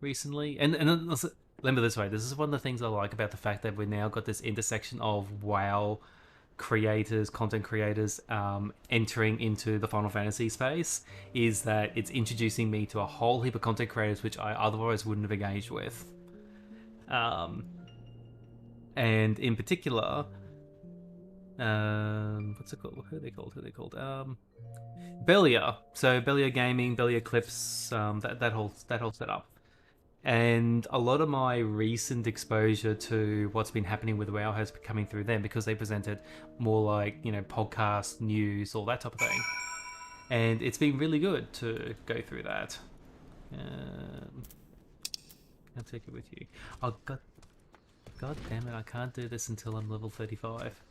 A: recently? And remember this way, this is one of the things I like about the fact that we've now got this intersection of WoW creators, content creators, entering into the Final Fantasy space, is that it's introducing me to a whole heap of content creators which I otherwise wouldn't have engaged with. And in particular, what's it called? Who are they called? Belia. So Belia Gaming, Belia Clips, that whole setup. And a lot of my recent exposure to what's been happening with WoW has been coming through them, because they presented more like, you know, podcast, news, all that type of thing. And it's been really good to go through that. I'll take it with you. Oh, God damn it, I can't do this until I'm level 35.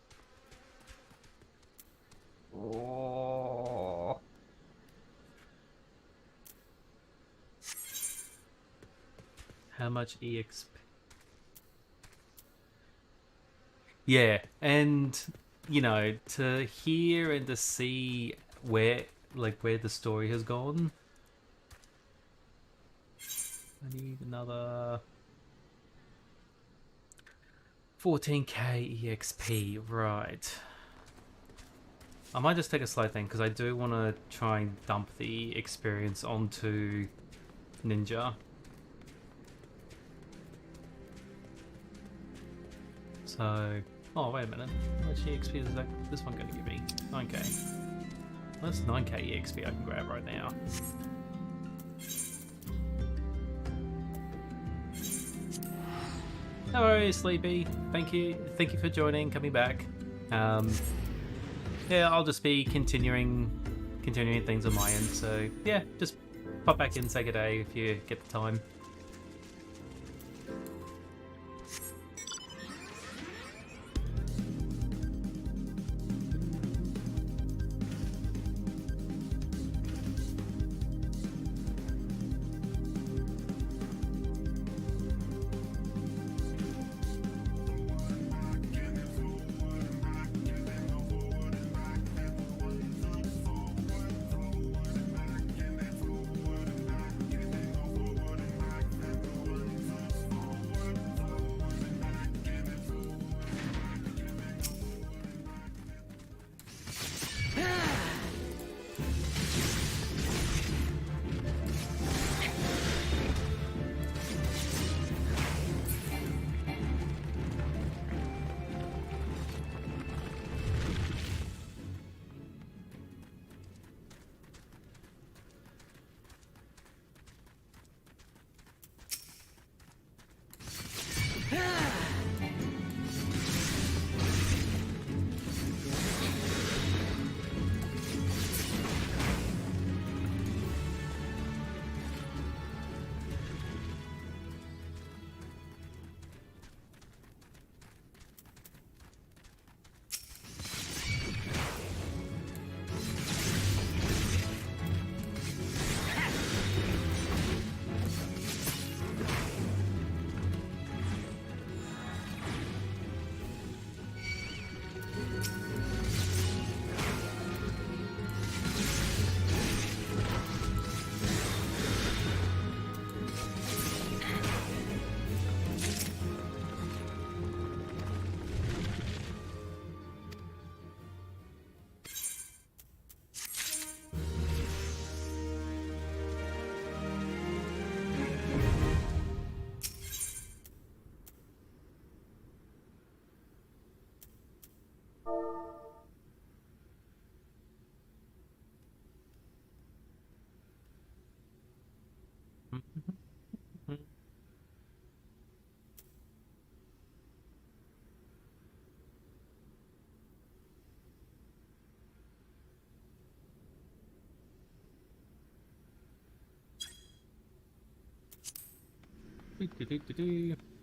A: Oh. How much EXP? Yeah, and you know, to hear and to see where the story has gone, I need another 14k EXP, right. I might just take a slow thing, because I do want to try and dump the experience onto Ninja. So... Oh, wait a minute. How much EXP is this one going to give me? 9k. That's 9k EXP I can grab right now. No worries, Sleepy. Thank you for joining, coming back. Yeah, I'll just be continuing things on my end. So yeah, just pop back in, say good day if you get the time.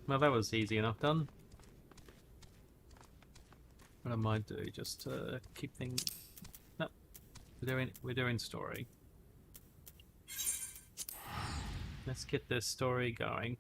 A: Well, that was easy enough done. What I might do, just keep things... No, we're doing story. Let's get this story going.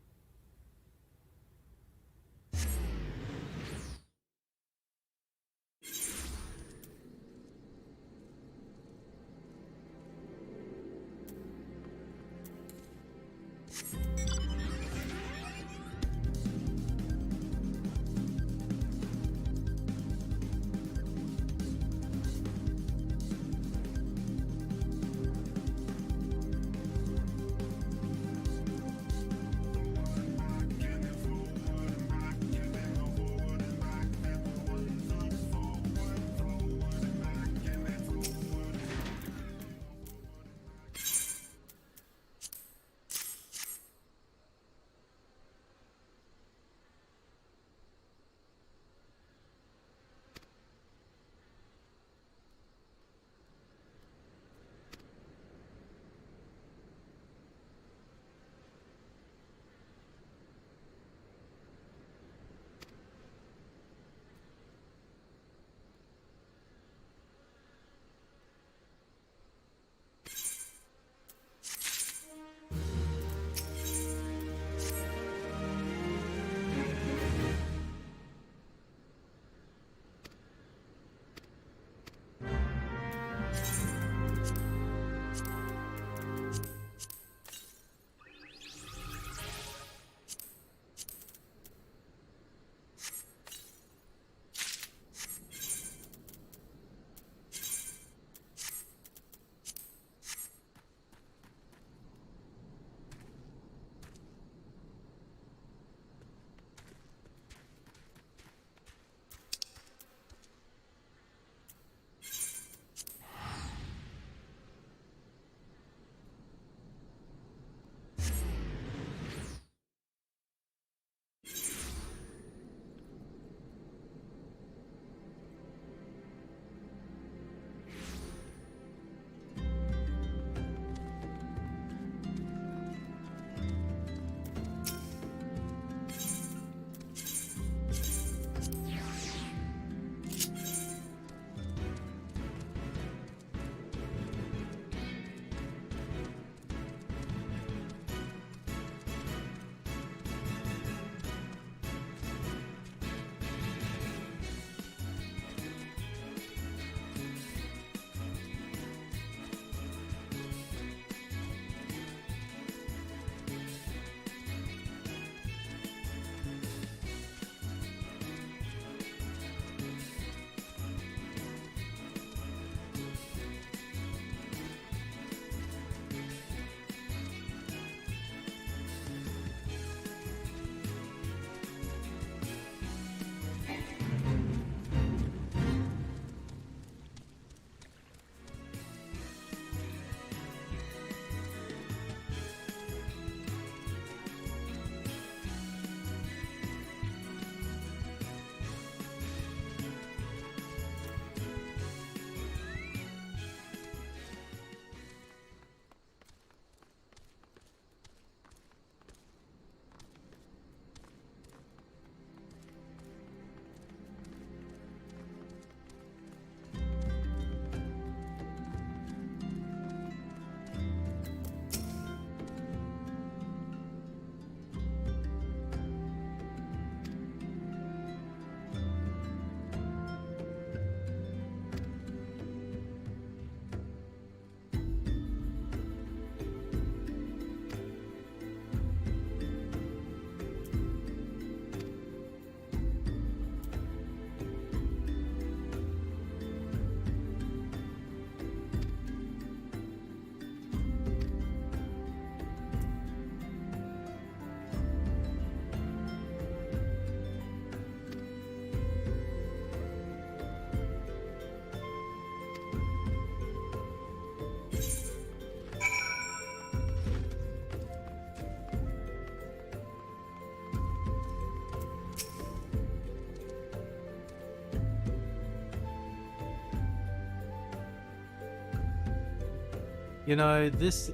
A: You know, this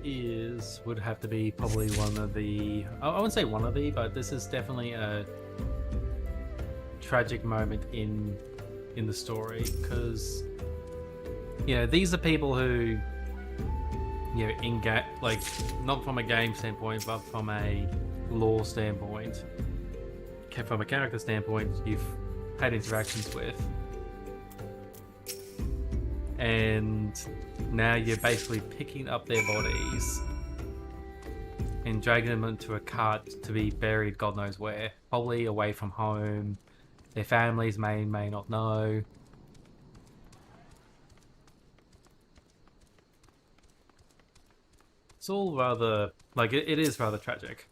A: would have to be probably one of the, I wouldn't say one of the, but this is definitely a tragic moment in the story, because, you know, these are people who, you know, like, not from a game standpoint, but from a lore standpoint, from a character standpoint, you've had interactions with. And now you're basically picking up their bodies and dragging them into a cart to be buried God knows where. Probably away from home. Their families may not know. It's all rather, like, it is rather tragic.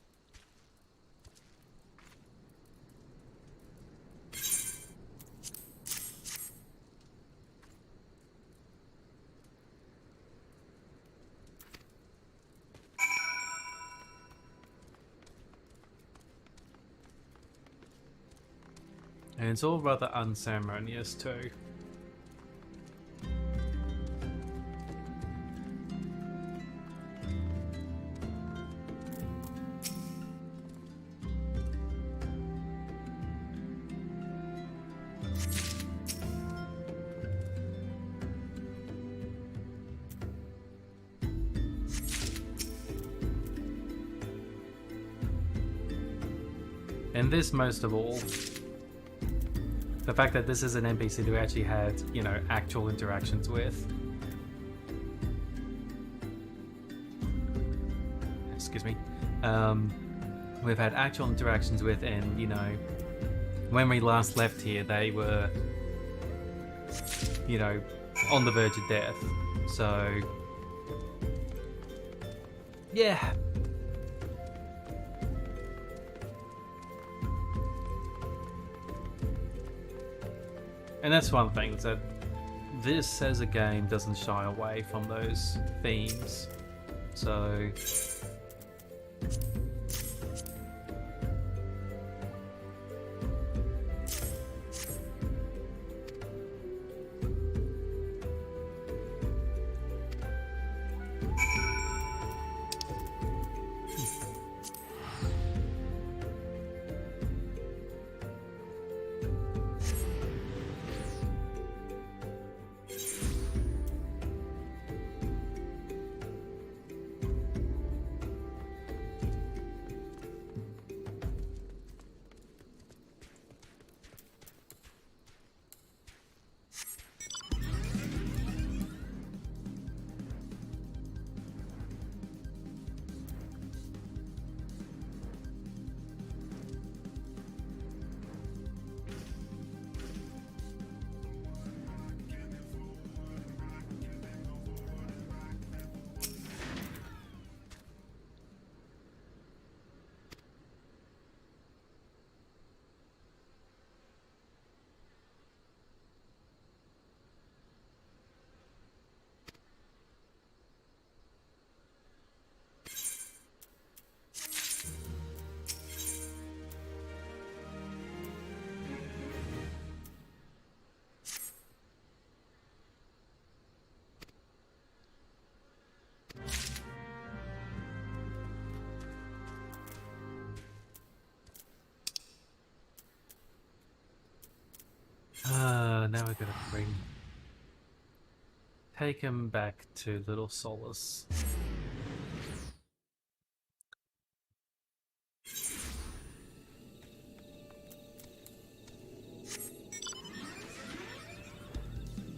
A: And it's all rather unceremonious too. And this most of all. The fact that this is an NPC that we actually had, you know, actual interactions with. Excuse me. We've had actual interactions with, and, you know, when we last left here, they were, you know, on the verge of death. So, yeah. And that's one thing, that this as a game doesn't shy away from those themes. So now we're gonna take him back to Little Solace.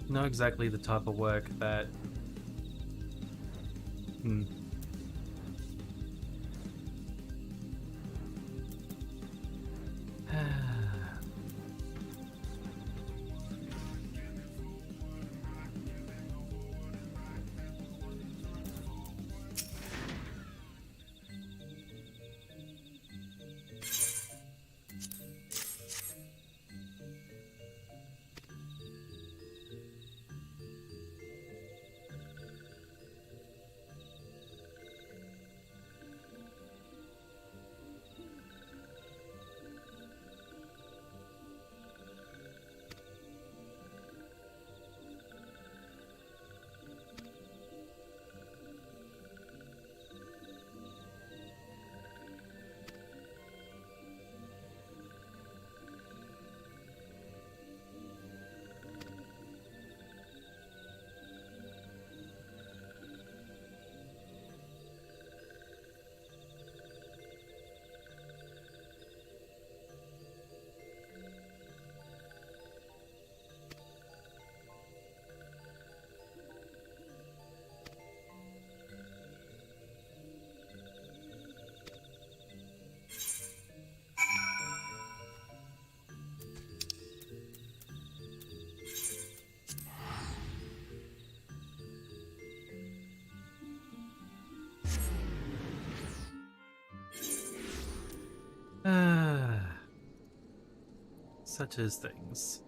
A: Know exactly the type of work that such as things.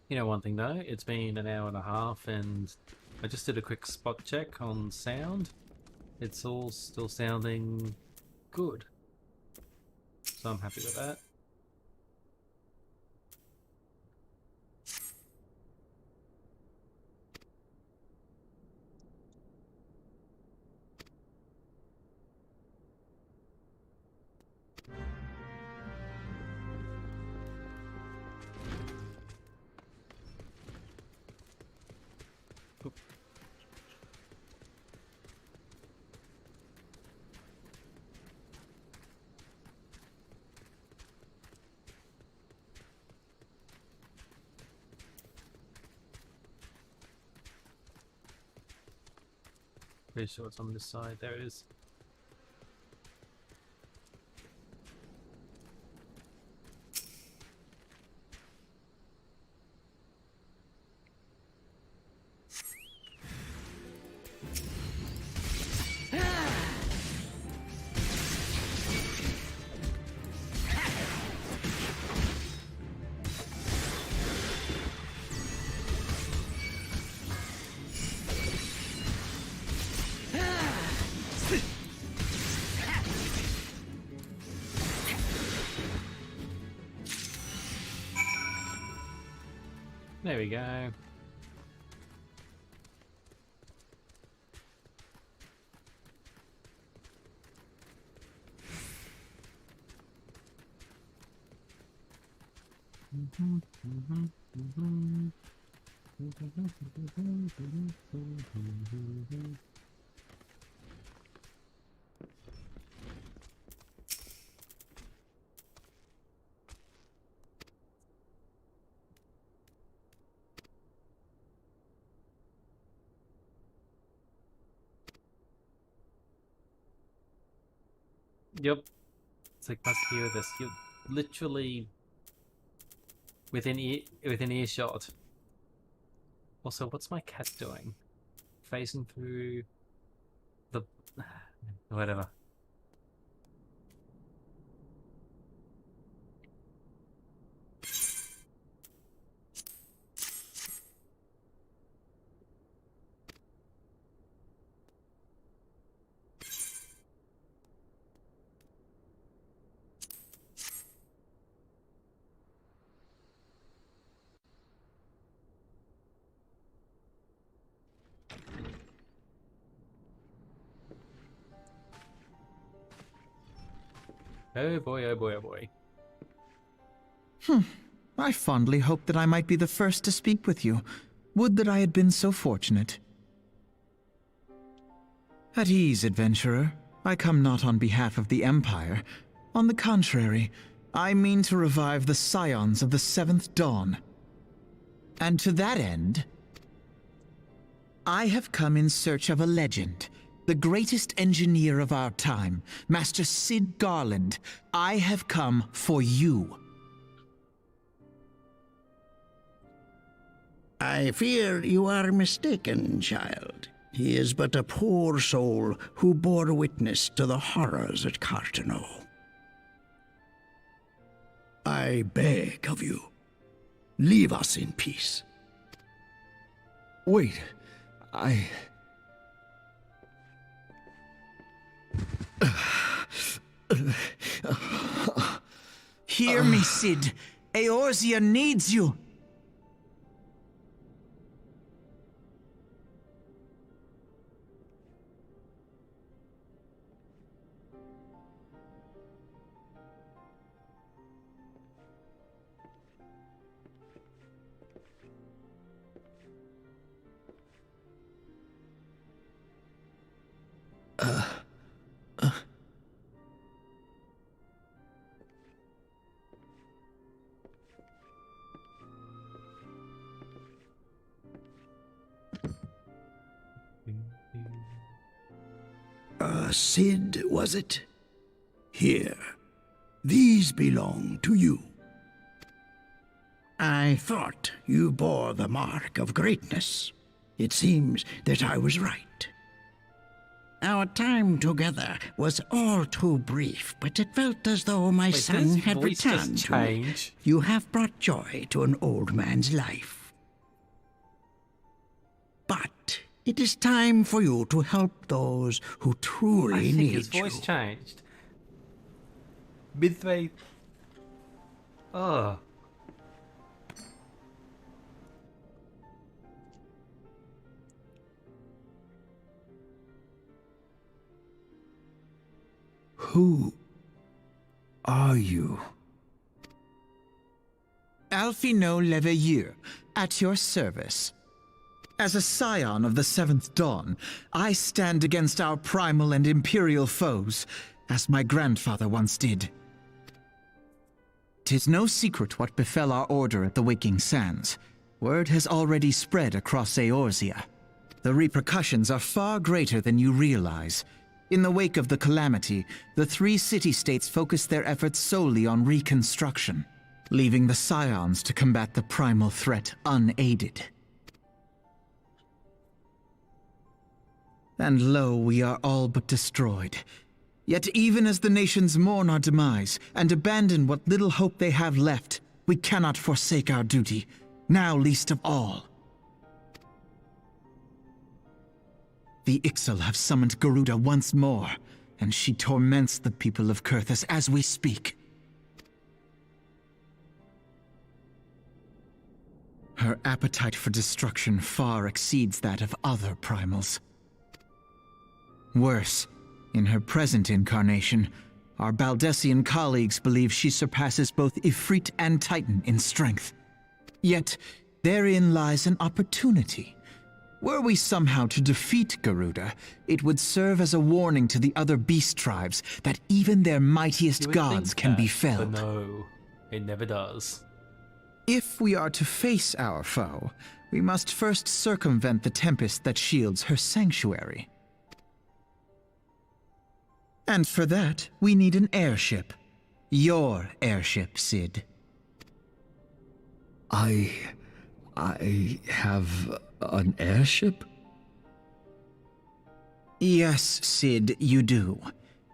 A: You know one thing though, it's been an hour and a half and I just did a quick spot check on sound. It's all still sounding good. So I'm happy with that. Pretty sure it's on this side. There it is. There we go. Yep. It's like must hear this. You're literally within earshot. Also, what's my cat doing? Phasing through the whatever. Oh boy, oh boy, oh boy.
E: I fondly hoped that I might be the first to speak with you. Would that I had been so fortunate. At ease, adventurer. I come not on behalf of the Empire. On the contrary, I mean to revive the scions of the Seventh Dawn. And to that end, I have come in search of a legend. The greatest engineer of our time, Master Sid Garland. I have come for you.
F: I fear you are mistaken, child. He is but a poor soul who bore witness to the horrors at Cartano. I beg of you, leave us in peace.
E: Wait, Hear me, Sid. Eorzea needs you.
F: Cid, was it? Here. These belong to you. I thought you bore the mark of greatness. It seems that I was right. Our time together was all too brief, but it felt as though my son had returned to me. You have brought joy to an old man's life. But it is time for you to help those who truly need you.
A: His voice changed. Midway. Oh.
C: Who are you?
E: Alphino Leveilleur, at your service. As a scion of the Seventh Dawn, I stand against our primal and imperial foes, as my grandfather once did. 'Tis no secret what befell our order at the Waking Sands. Word has already spread across Eorzea. The repercussions are far greater than you realize. In the wake of the calamity, the 3 city-states focused their efforts solely on reconstruction, leaving the Scions to combat the primal threat unaided. And lo, we are all but destroyed. Yet even as the nations mourn our demise and abandon what little hope they have left, we cannot forsake our duty, now least of all. The Ixal have summoned Garuda once more, and she torments the people of Kurthus as we speak. Her appetite for destruction far exceeds that of other primals. Worse, in her present incarnation, our Baldessian colleagues believe she surpasses both Ifrit and Titan in strength. Yet, therein lies an opportunity. Were we somehow to defeat Garuda, it would serve as a warning to the other beast tribes that even their mightiest gods can be felled.
A: But no, it never does.
E: If we are to face our foe, we must first circumvent the tempest that shields her sanctuary. And for that, we need an airship. Your airship, Cid.
C: I have an airship?
E: Yes, Cid, you do.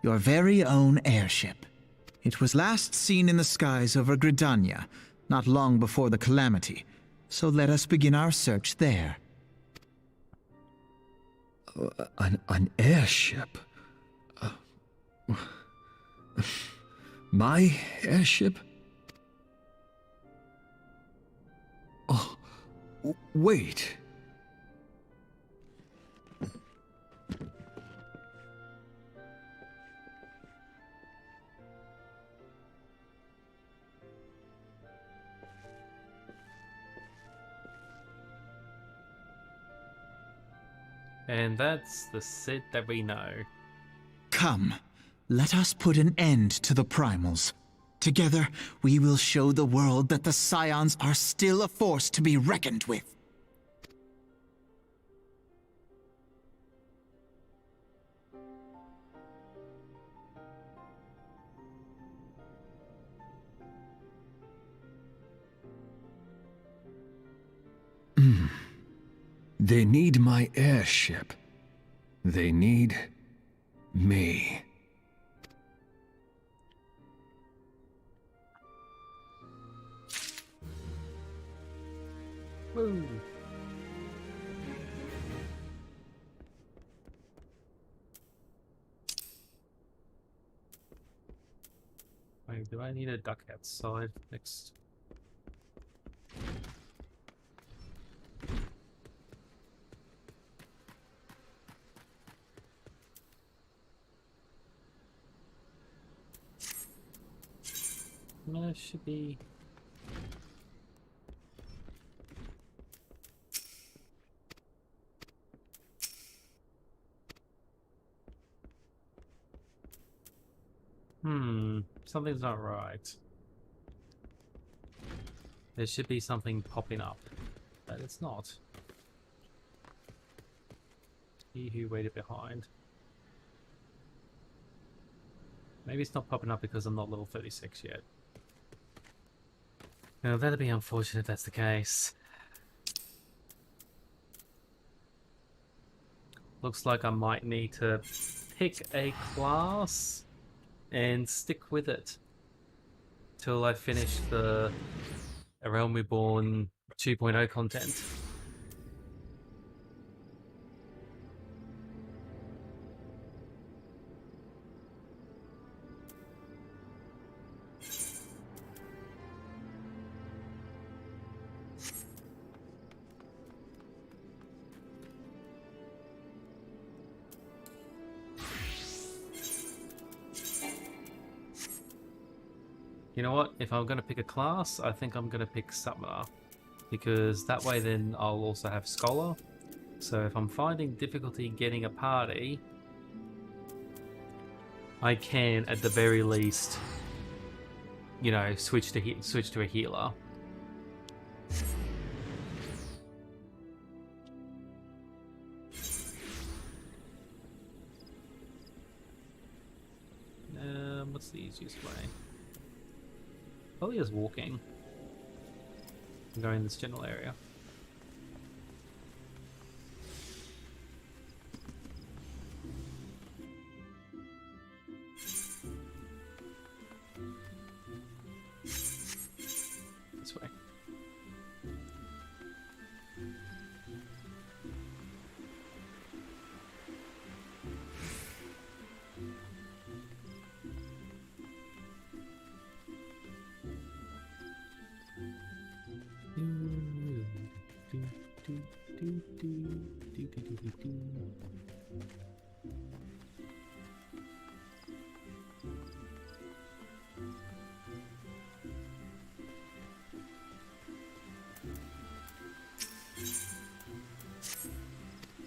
E: Your very own airship. It was last seen in the skies over Gridania, not long before the calamity. So let us begin our search there.
C: An airship? My airship? Oh, wait.
A: And that's the Cid that we know.
E: Come, let us put an end to the primals. Together, we will show the world that the Scions are still a force to be reckoned with.
C: They need my airship. They need me.
A: Woo. Wait, do I need a duck outside next? No, it should be. Something's not right. There should be something popping up, but it's not. He who waited behind. Maybe it's not popping up because I'm not level 36 yet. Now, that'd be unfortunate if that's the case. Looks like I might need to pick a class and stick with it till I finish the A Realm Reborn 2.0 content. You know what? If I'm going to pick a class, I think I'm going to pick Summoner. Because that way then I'll also have Scholar. So if I'm finding difficulty getting a party, I can, at the very least, you know, switch to a healer. What's the easiest way? Probably just walking. I'm going in this general area. This way.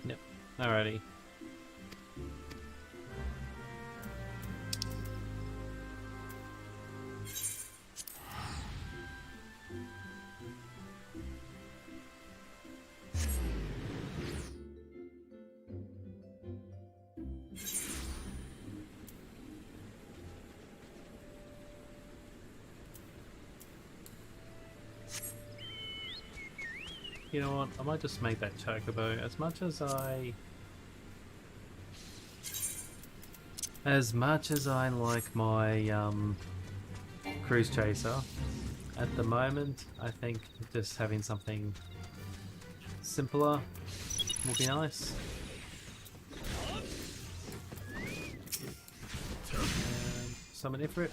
A: Yep. Alrighty. You know what? I might just make that chocobo. As much as I like my cruise chaser, at the moment I think just having something simpler will be nice. Summon Ifrit.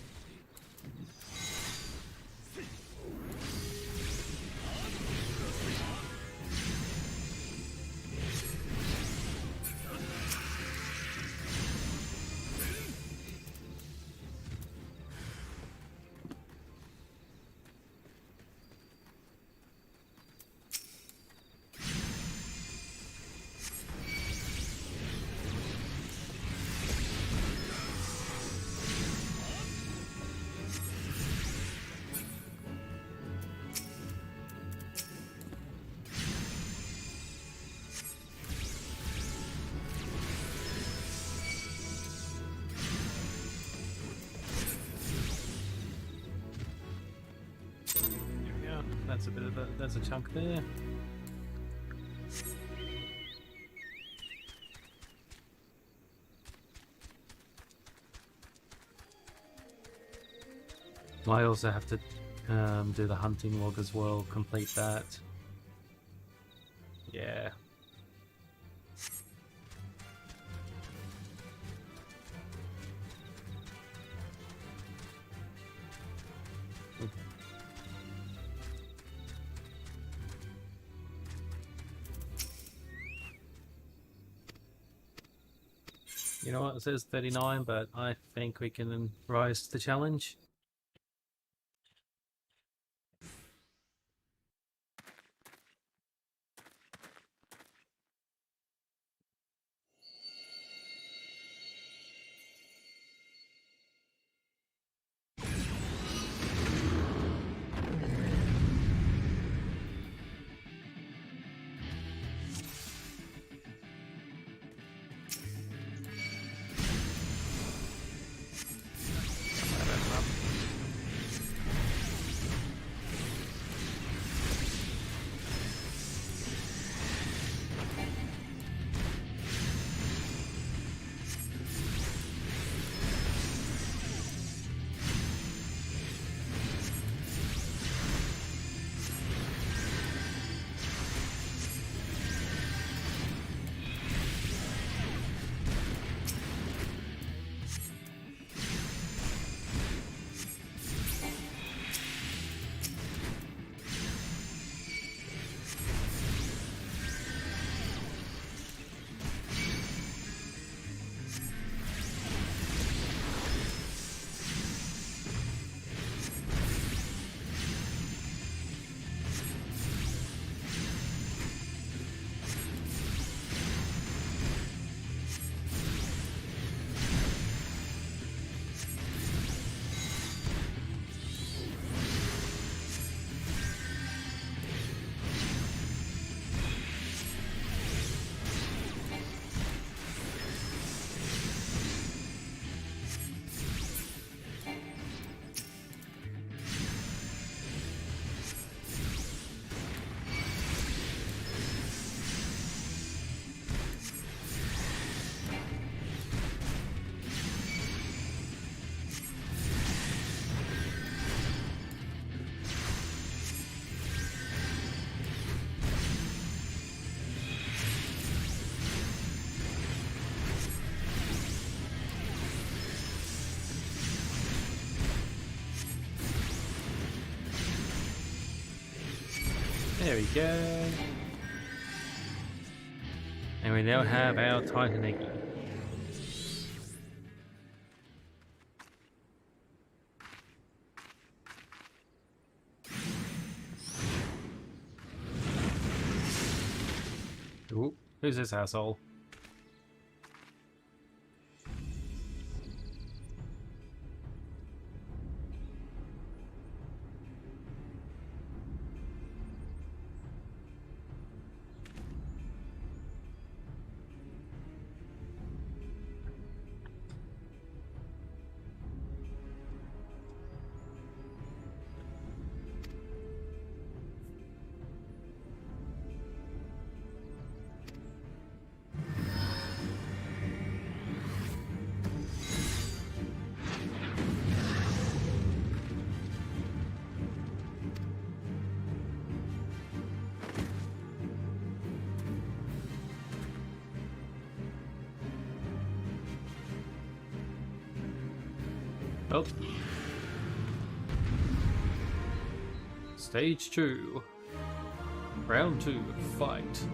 A: That's a bit of there's a chunk there. I also have to do the hunting log as well, complete that. Yeah. You know what, it says 39, but I think we can rise to the challenge. There we go. And we now have our Titaniki. Ooh, who's this asshole? Oh. Stage 2. Round 2. Fight.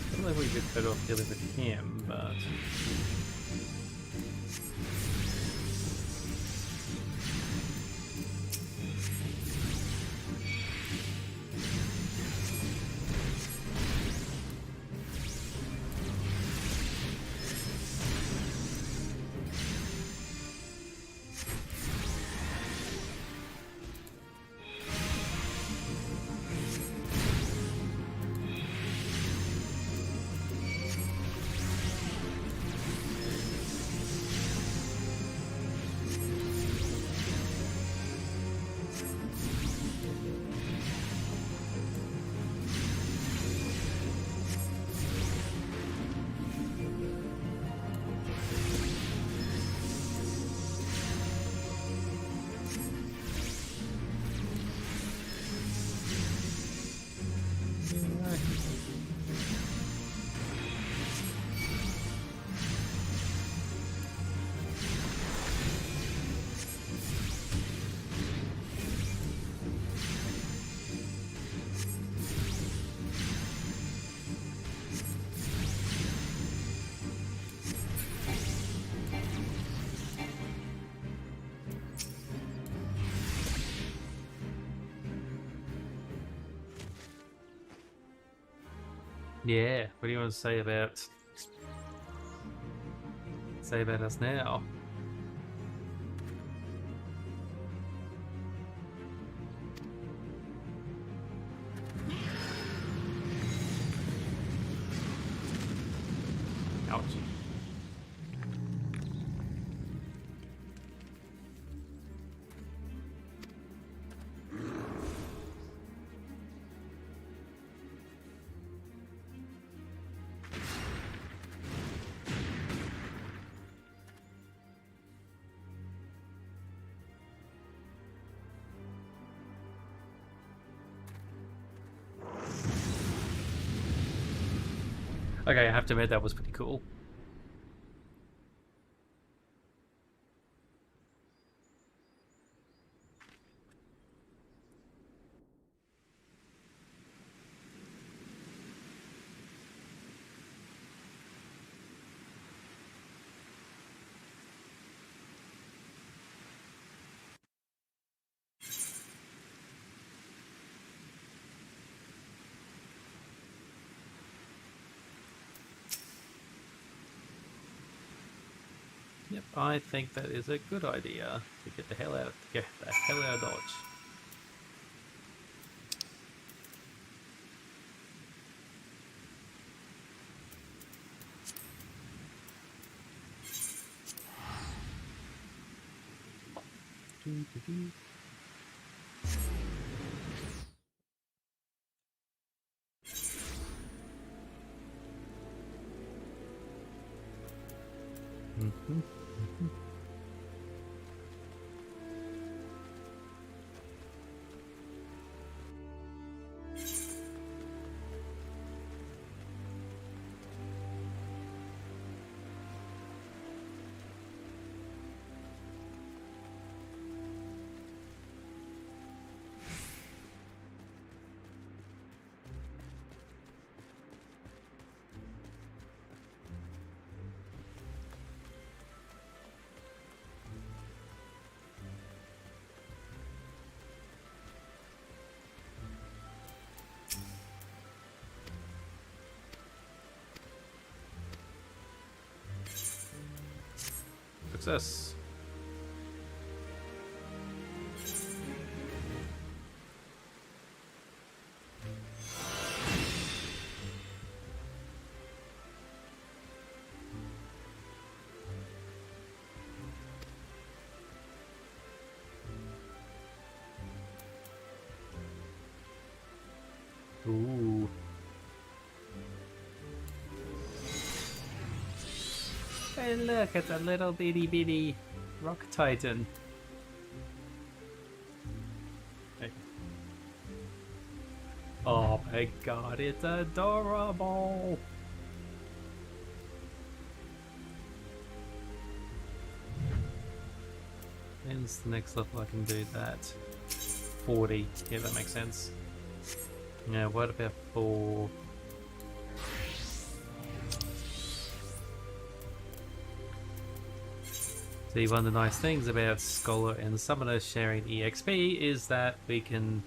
A: I don't know if we'd be better off dealing with him, but... Yeah, what do you want to say about us now? Ouch. Okay, I have to admit that was pretty cool. Yep, I think that is a good idea to get the hell out of Dodge. Success. Ooh. Hey look, it's a little bitty bitty rock titan. Hey. Oh my god, it's adorable! When's the next level I can do that? 40, yeah, that makes sense. Now what about for... See, one of the nice things about Scholar and Summoner sharing EXP is that we can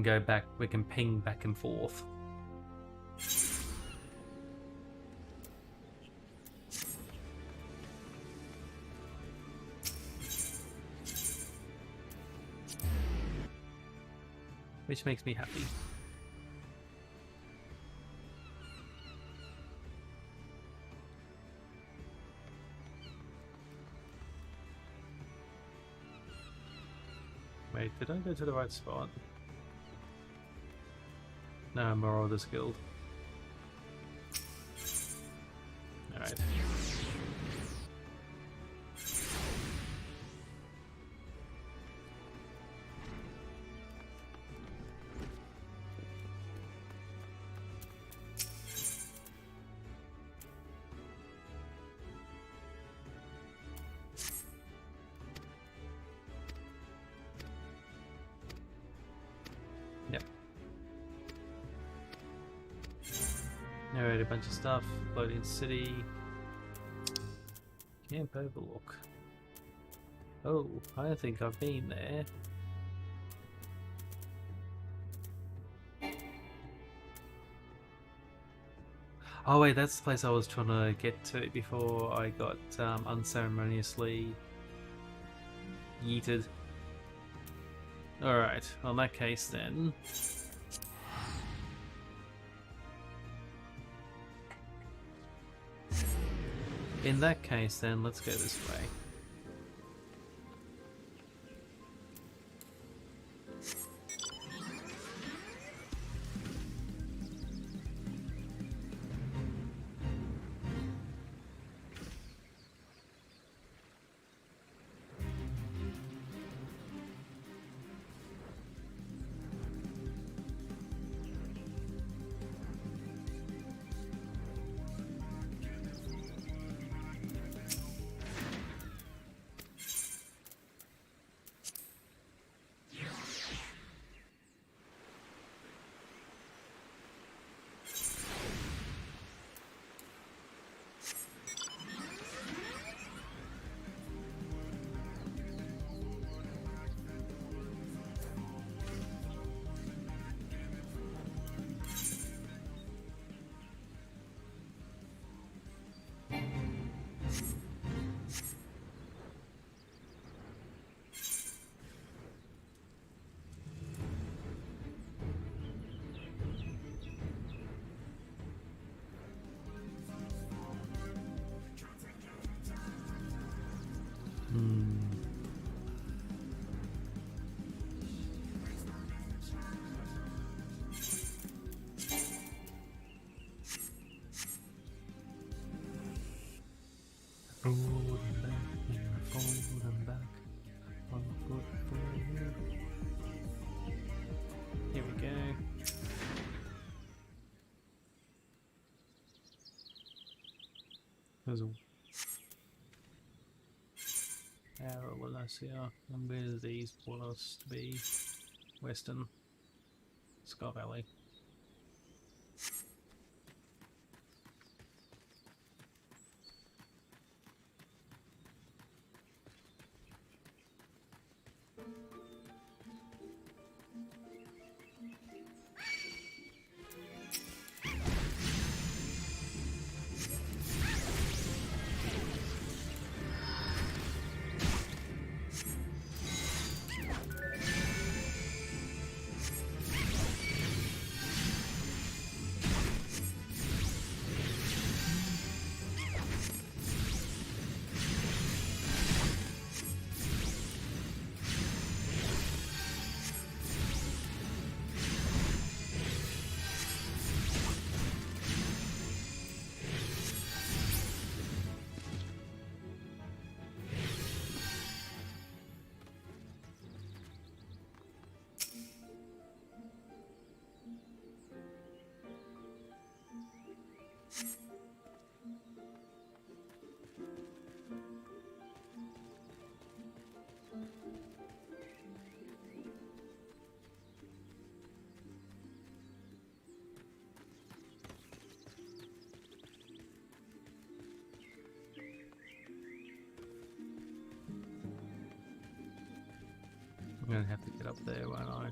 A: go back, we can ping back and forth. Which makes me happy. Wait, did I go to the right spot? No, Marauder's Guild. Alright. Yep. Alright, a bunch of stuff. Floating City. Camp Overlook. Oh, I think I've been there. Oh wait, that's the place I was trying to get to before I got unceremoniously yeeted. Alright, well in that case then... In that case then, let's go this way. There's a arrow Wallacea, and where's these supposed to be? Western Scar Valley. I'm gonna have to get up there, won't I?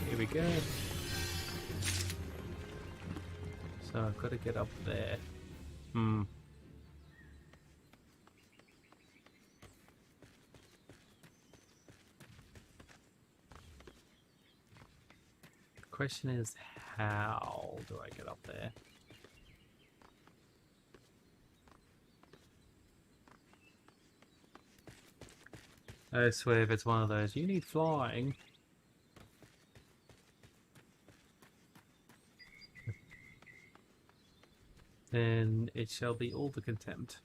A: Here we go. So I've got to get up there. The question is, how do I get up there? I swear if it's one of those, you need flying. Then it shall be all the contempt.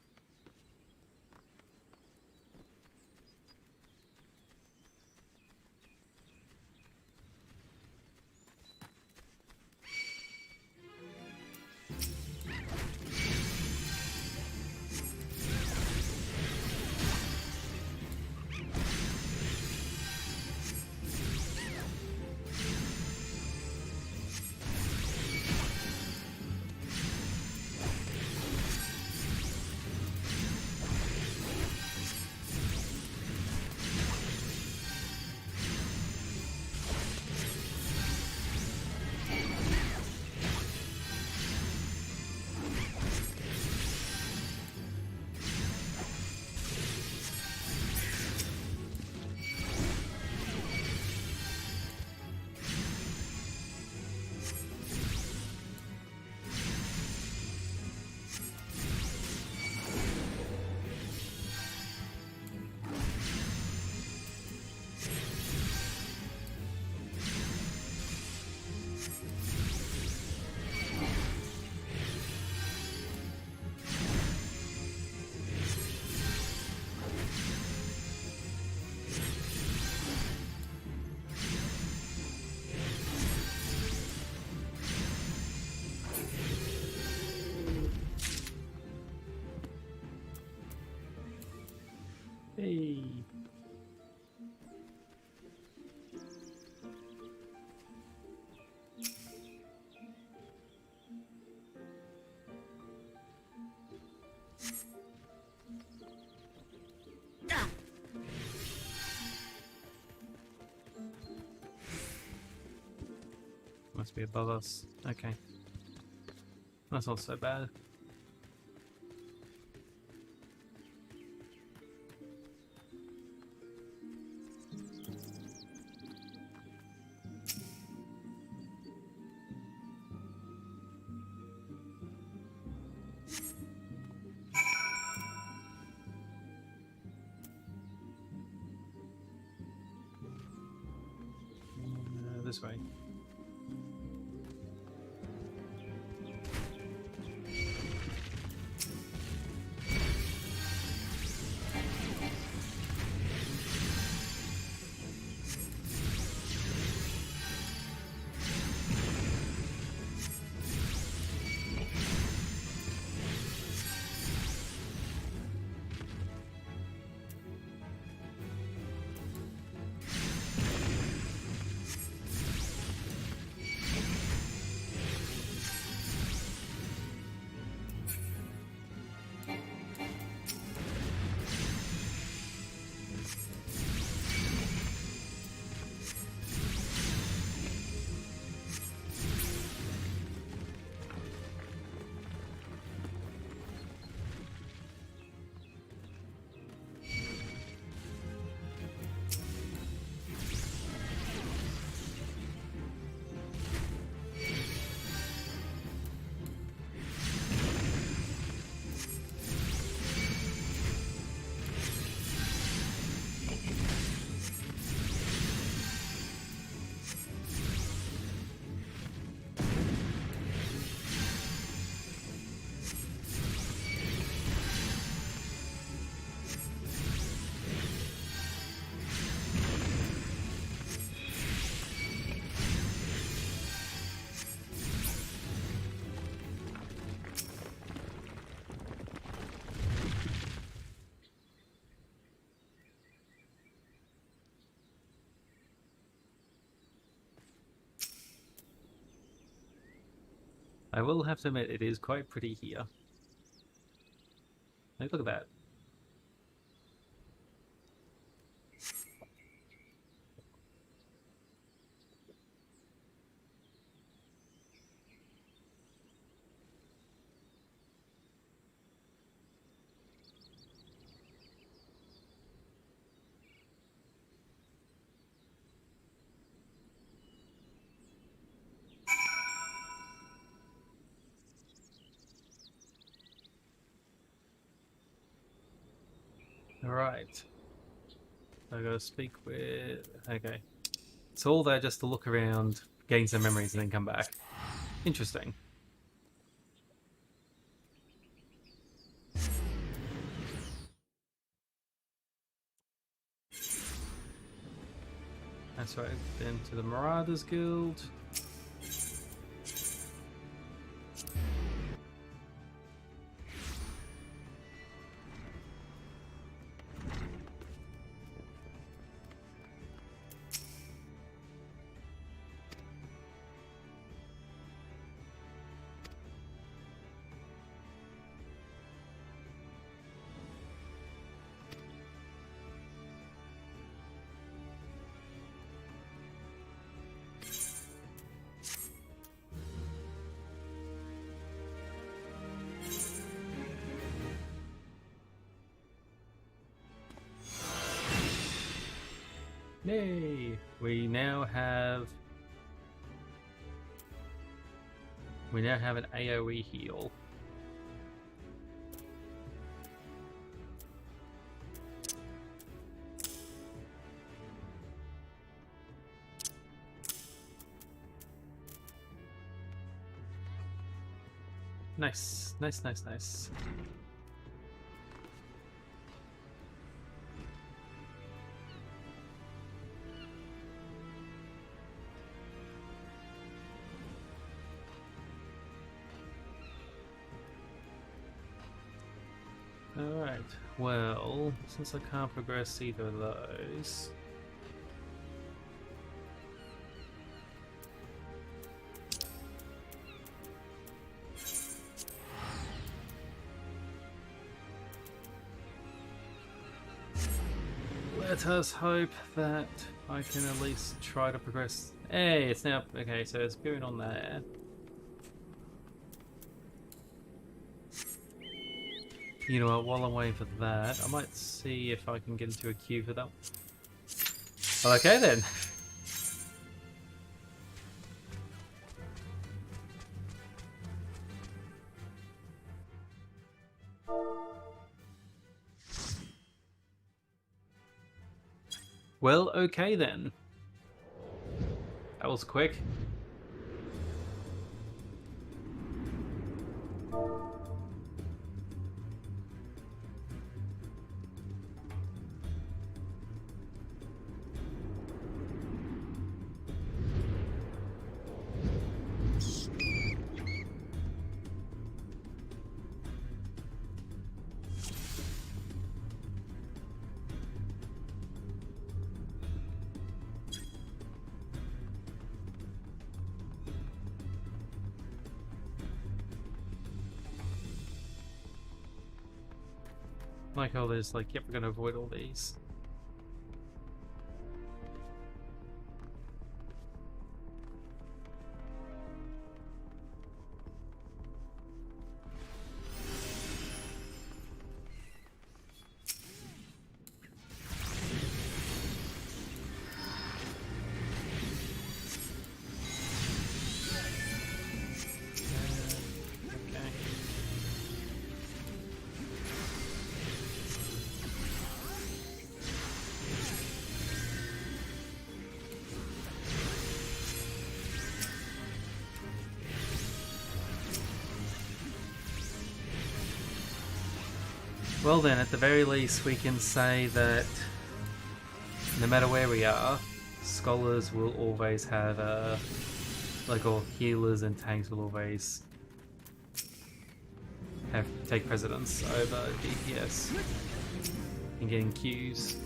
A: Hey. Must be above us. Okay. That's not so bad. This way. I will have to admit, it is quite pretty here. Like, look at that. Alright. I gotta speak with... Okay. It's all there just to look around, gain some memories, and then come back. Interesting. That's right, then to the Marauders Guild. Yay! We now have an AoE heal. Nice, nice, nice, nice. Alright, well, since I can't progress either of those... let us hope that I can at least try to progress. Hey, it's now... okay, so it's going on there. You know what, while I'm waiting for that, I might see if I can get into a queue for that. Okay then. Well, okay then. That was quick. Like how there's like, yep, we're gonna avoid all these. Okay. Well then, at the very least, we can say that no matter where we are, scholars will always have like, or healers and tanks will always take precedence over DPS in getting queues.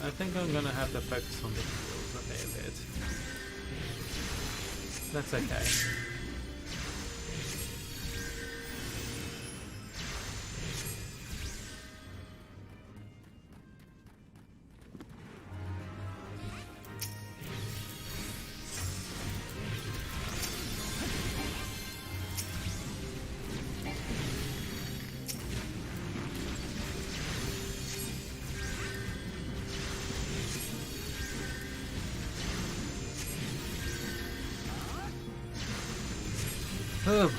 A: I think I'm gonna have to focus on the heals a fair bit. That's okay. Oh boy.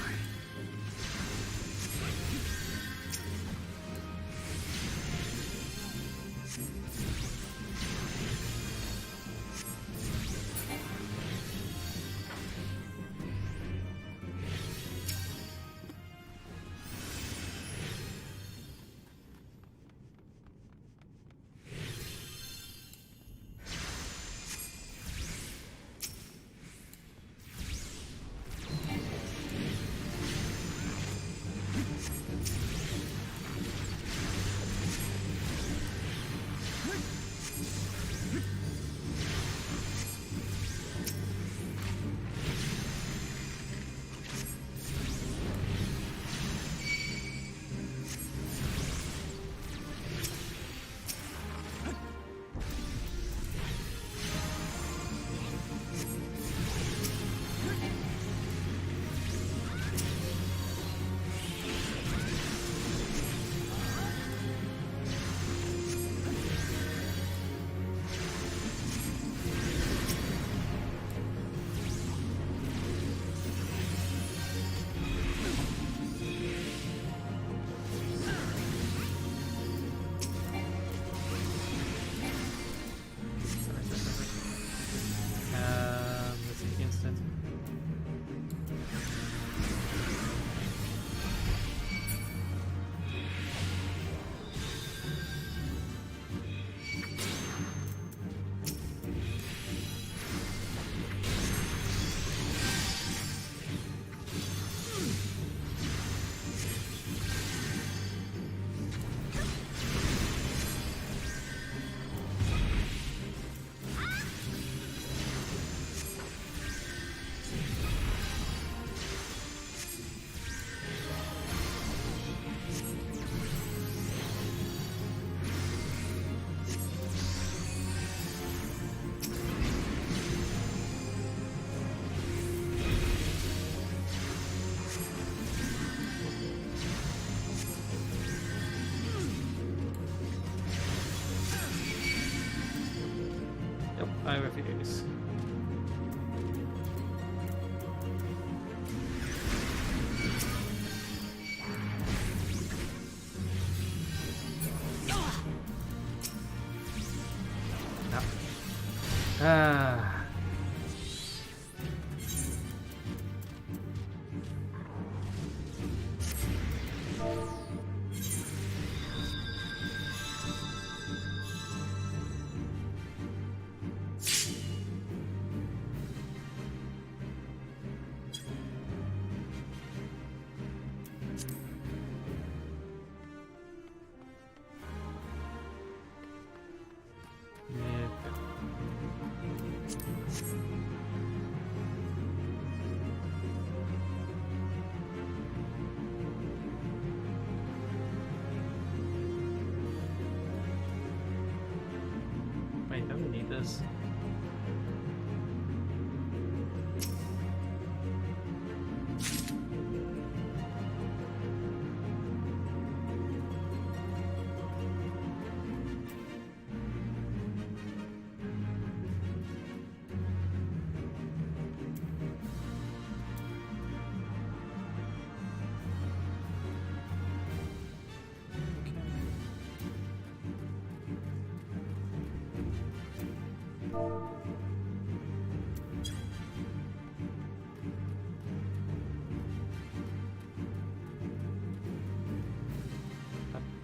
A: this. No. Ah. Wait, don't we need this?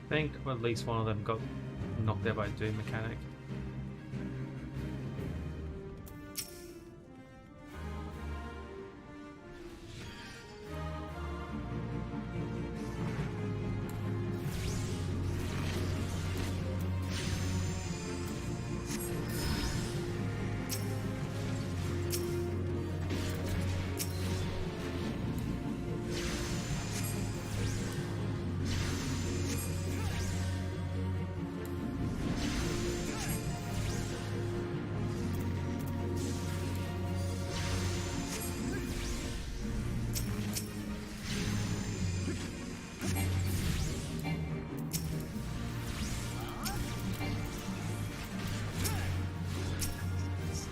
A: I think at least one of them got knocked out by a Doom mechanic.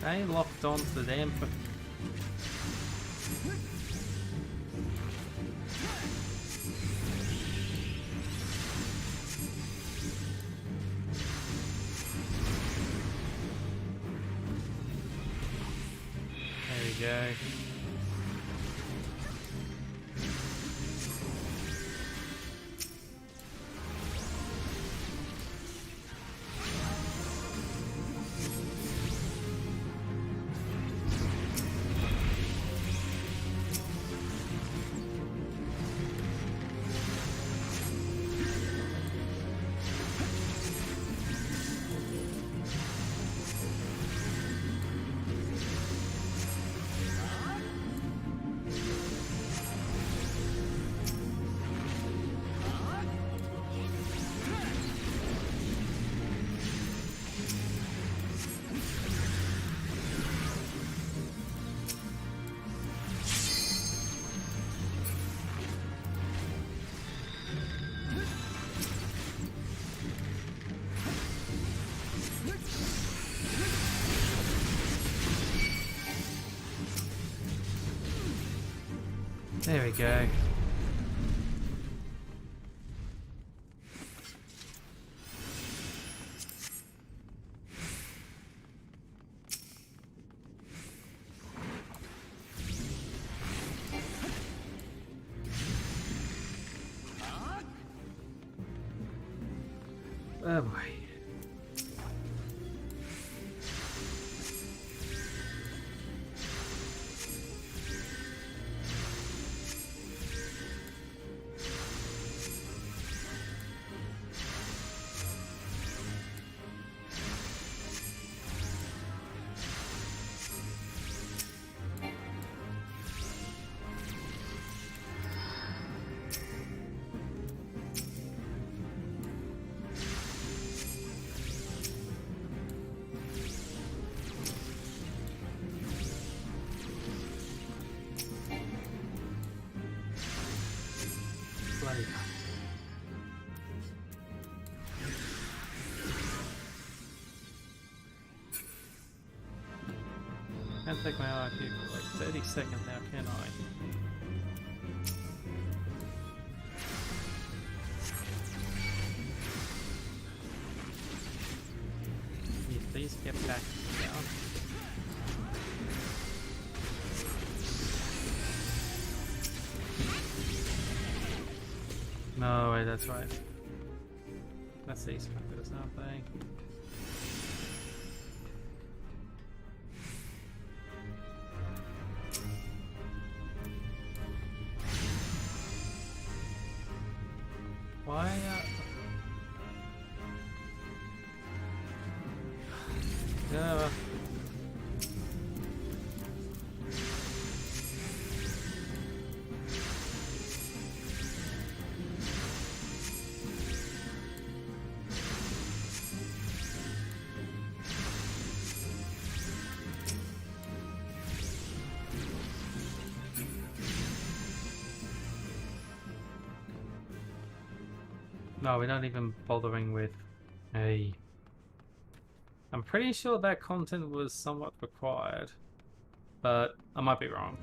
A: Stay locked onto the damn. There we go. There we go. Oh boy. Bloody hell. take my eye here for like 30 seconds now, can I? Can you please get back down? No, wait, that's right. That's these fuckers, aren't they? Why? Yeah. No, we're not even bothering with a... I'm pretty sure that content was somewhat required, but I might be wrong.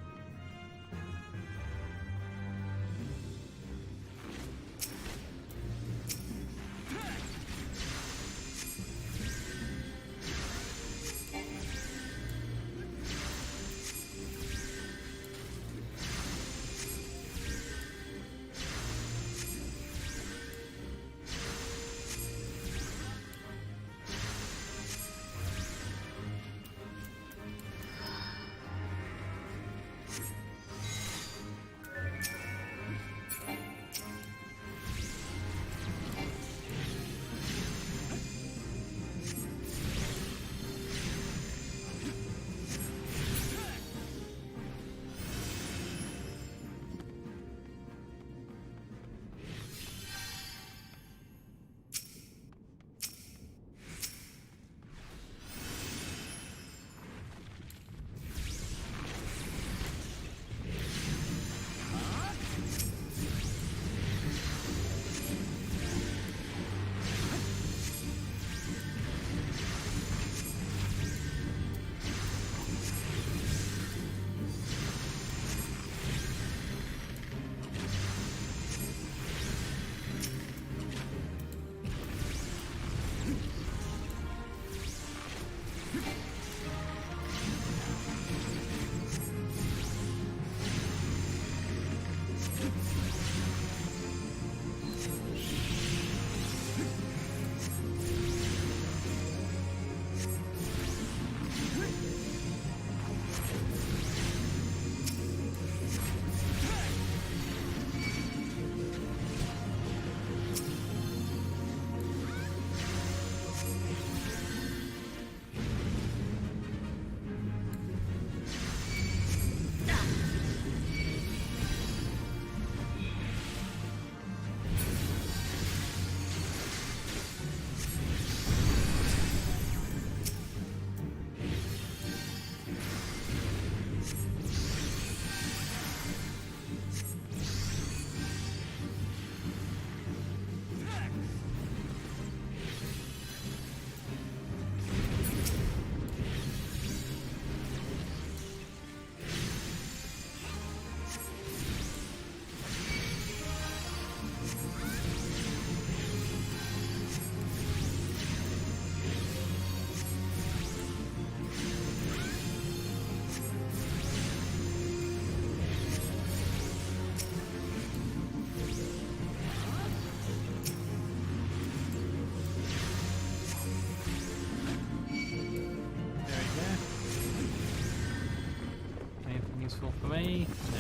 A: Useful for me? No.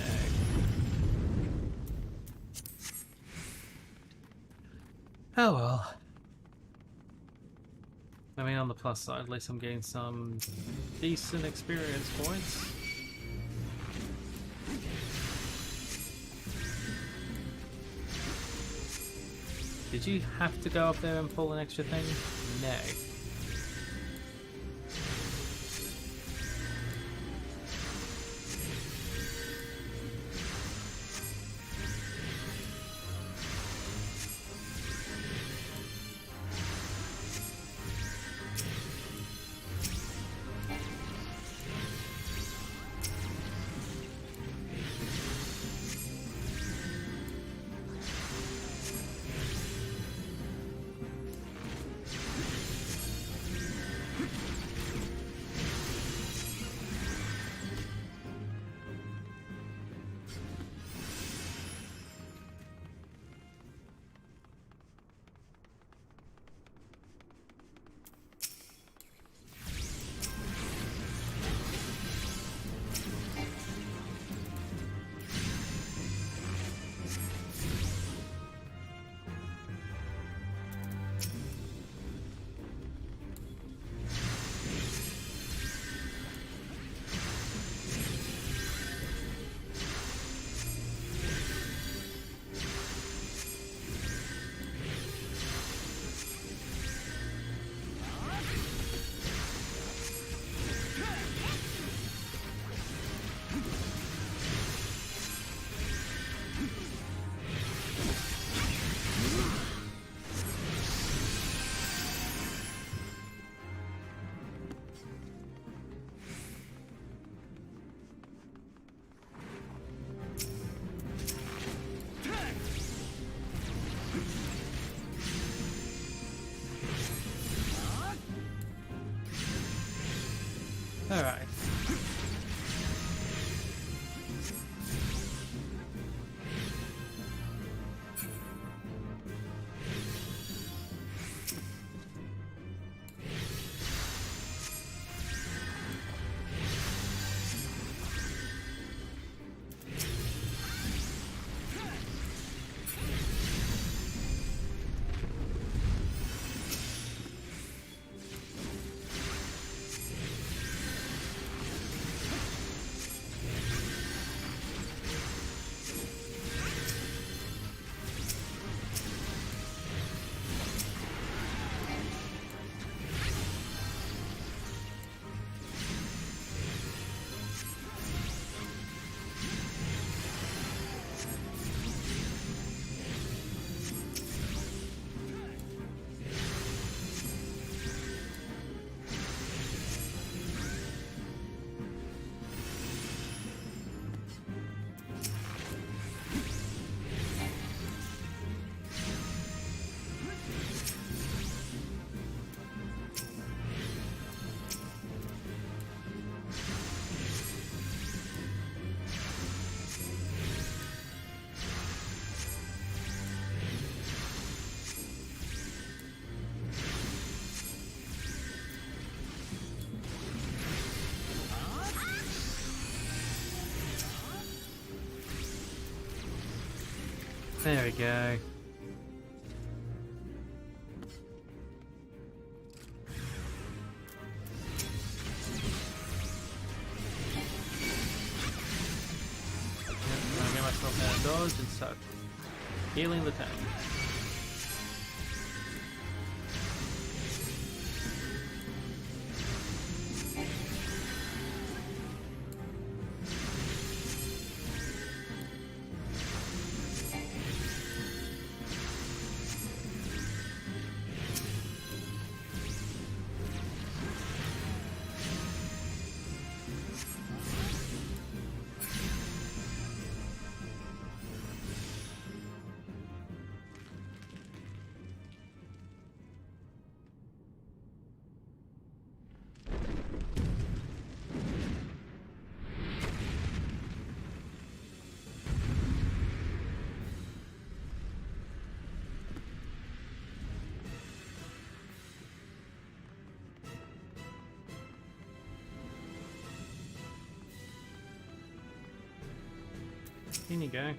A: Oh well. I mean, on the plus side, at least I'm getting some decent experience points. Did you have to go up there and pull an extra thing? No. There we go. I'm gonna get myself out of dodge and start healing the tank. In you go.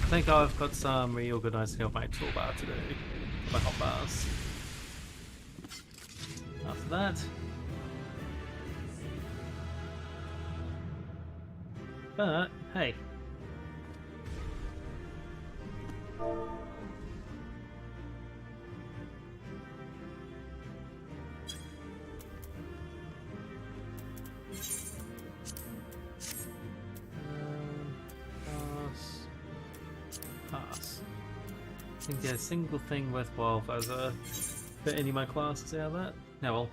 A: I think I've got some reorganizing of my toolbar to do. My hotbars. After that. But, hey. Pass. I think there's a single thing worthwhile as a for any of my classes out of that. Now well.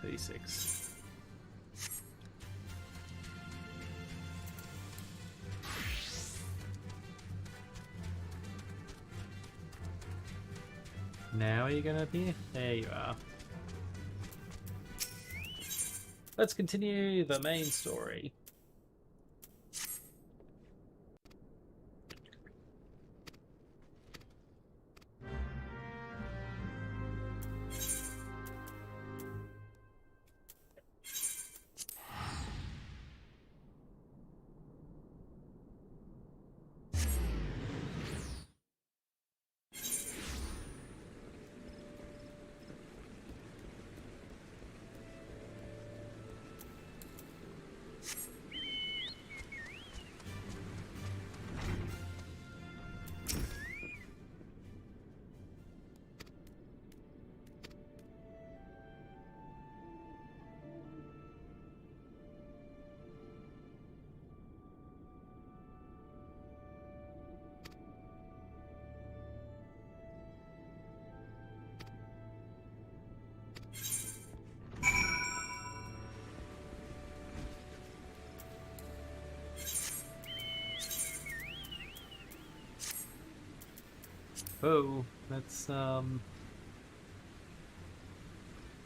A: $36. Now are you gonna appear? There you are. Let's continue the main story. Oh, that's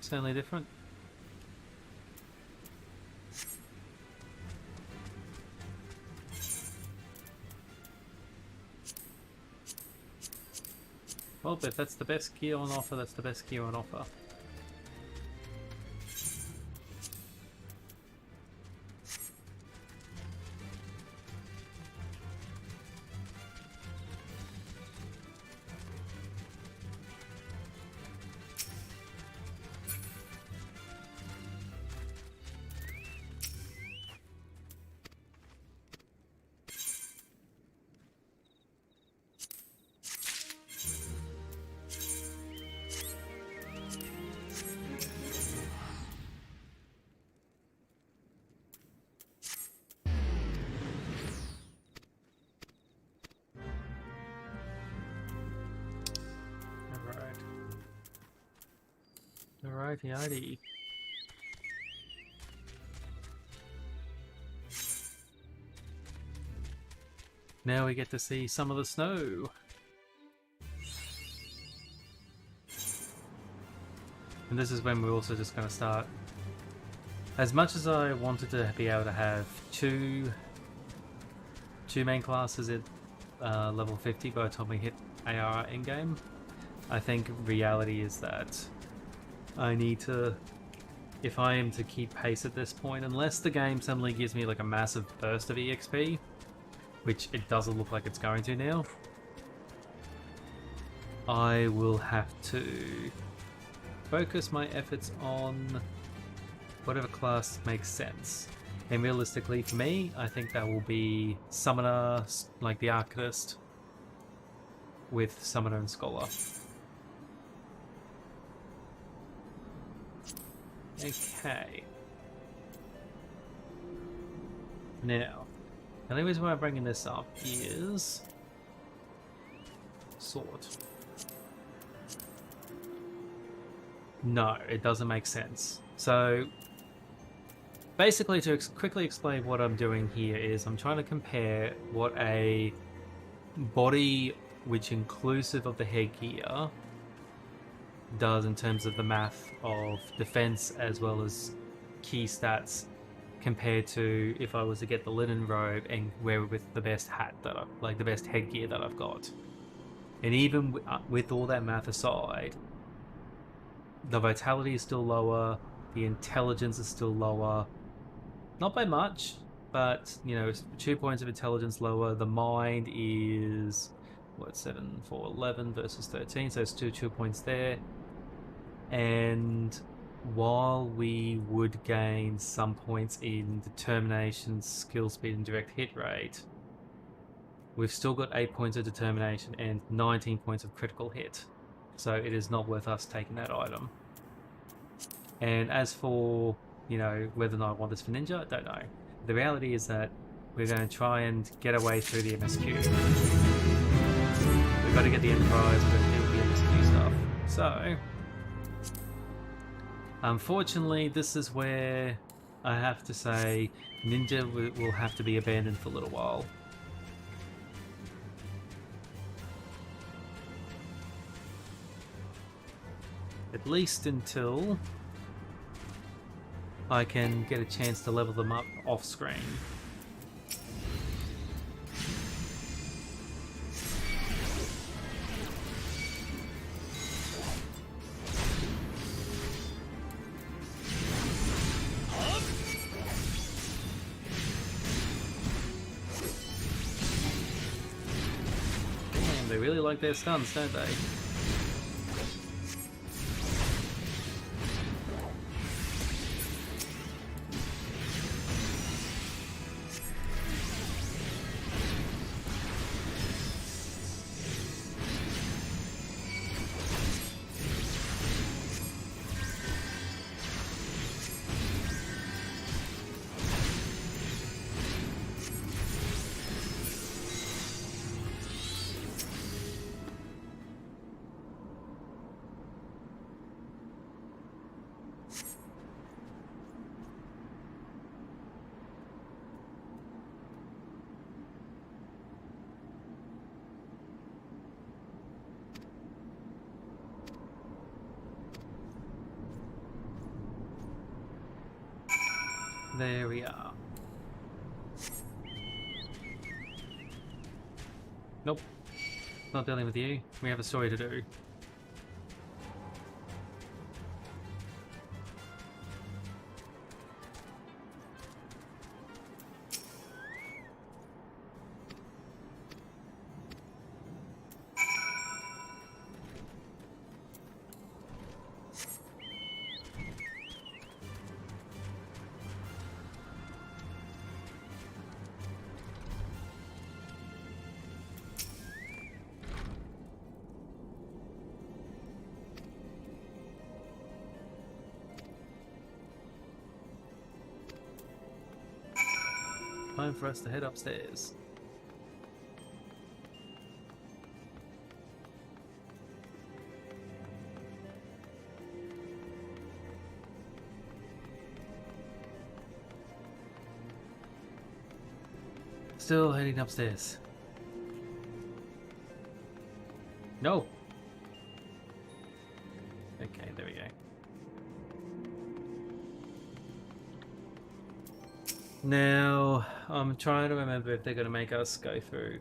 A: certainly different. Well, if that's the best gear on offer, that's the best gear on offer. Alrighty. Now we get to see some of the snow. And this is when we're also just going to start. As much as I wanted to be able to have two main classes at level 50 by the time we hit AR in-game, I think reality is that I need to, if I am to keep pace at this point, unless the game suddenly gives me like a massive burst of EXP, which it doesn't look like it's going to now, I will have to focus my efforts on whatever class makes sense. And realistically for me, I think that will be Summoner, like the Arcanist, with Summoner and Scholar. Okay. Now, the only reason why I'm bringing this up is sword. No, it doesn't make sense. So, basically, to quickly explain what I'm doing here is I'm trying to compare what a body, which inclusive of the headgear, does in terms of the math of defense as well as key stats compared to if I was to get the linen robe and wear it with the best hat that I like, the best headgear that I've got. And even with all that math aside, the vitality is still lower, the intelligence is still lower, not by much, but you know, 2 points of intelligence lower. The mind is what, 7 for 11 versus 13, so it's 2 points there. And while we would gain some points in determination, skill speed, and direct hit rate, we've still got 8 points of determination and 19 points of critical hit. So it is not worth us taking that item. And as for, you know, whether or not I want this for Ninja, I don't know. The reality is that we're going to try and get away through the MSQ. We've got to get the Enterprise, we've got to deal with the MSQ stuff. So, unfortunately, this is where I have to say Ninja will have to be abandoned for a little while. At least until I can get a chance to level them up off screen. Damn, they really like their stuns, don't they? There we are. Nope. Not dealing with you. We have a story to do. Time for us to head upstairs. Still heading upstairs. No! Okay, there we go. Now, I'm trying to remember if they're going to make us go through.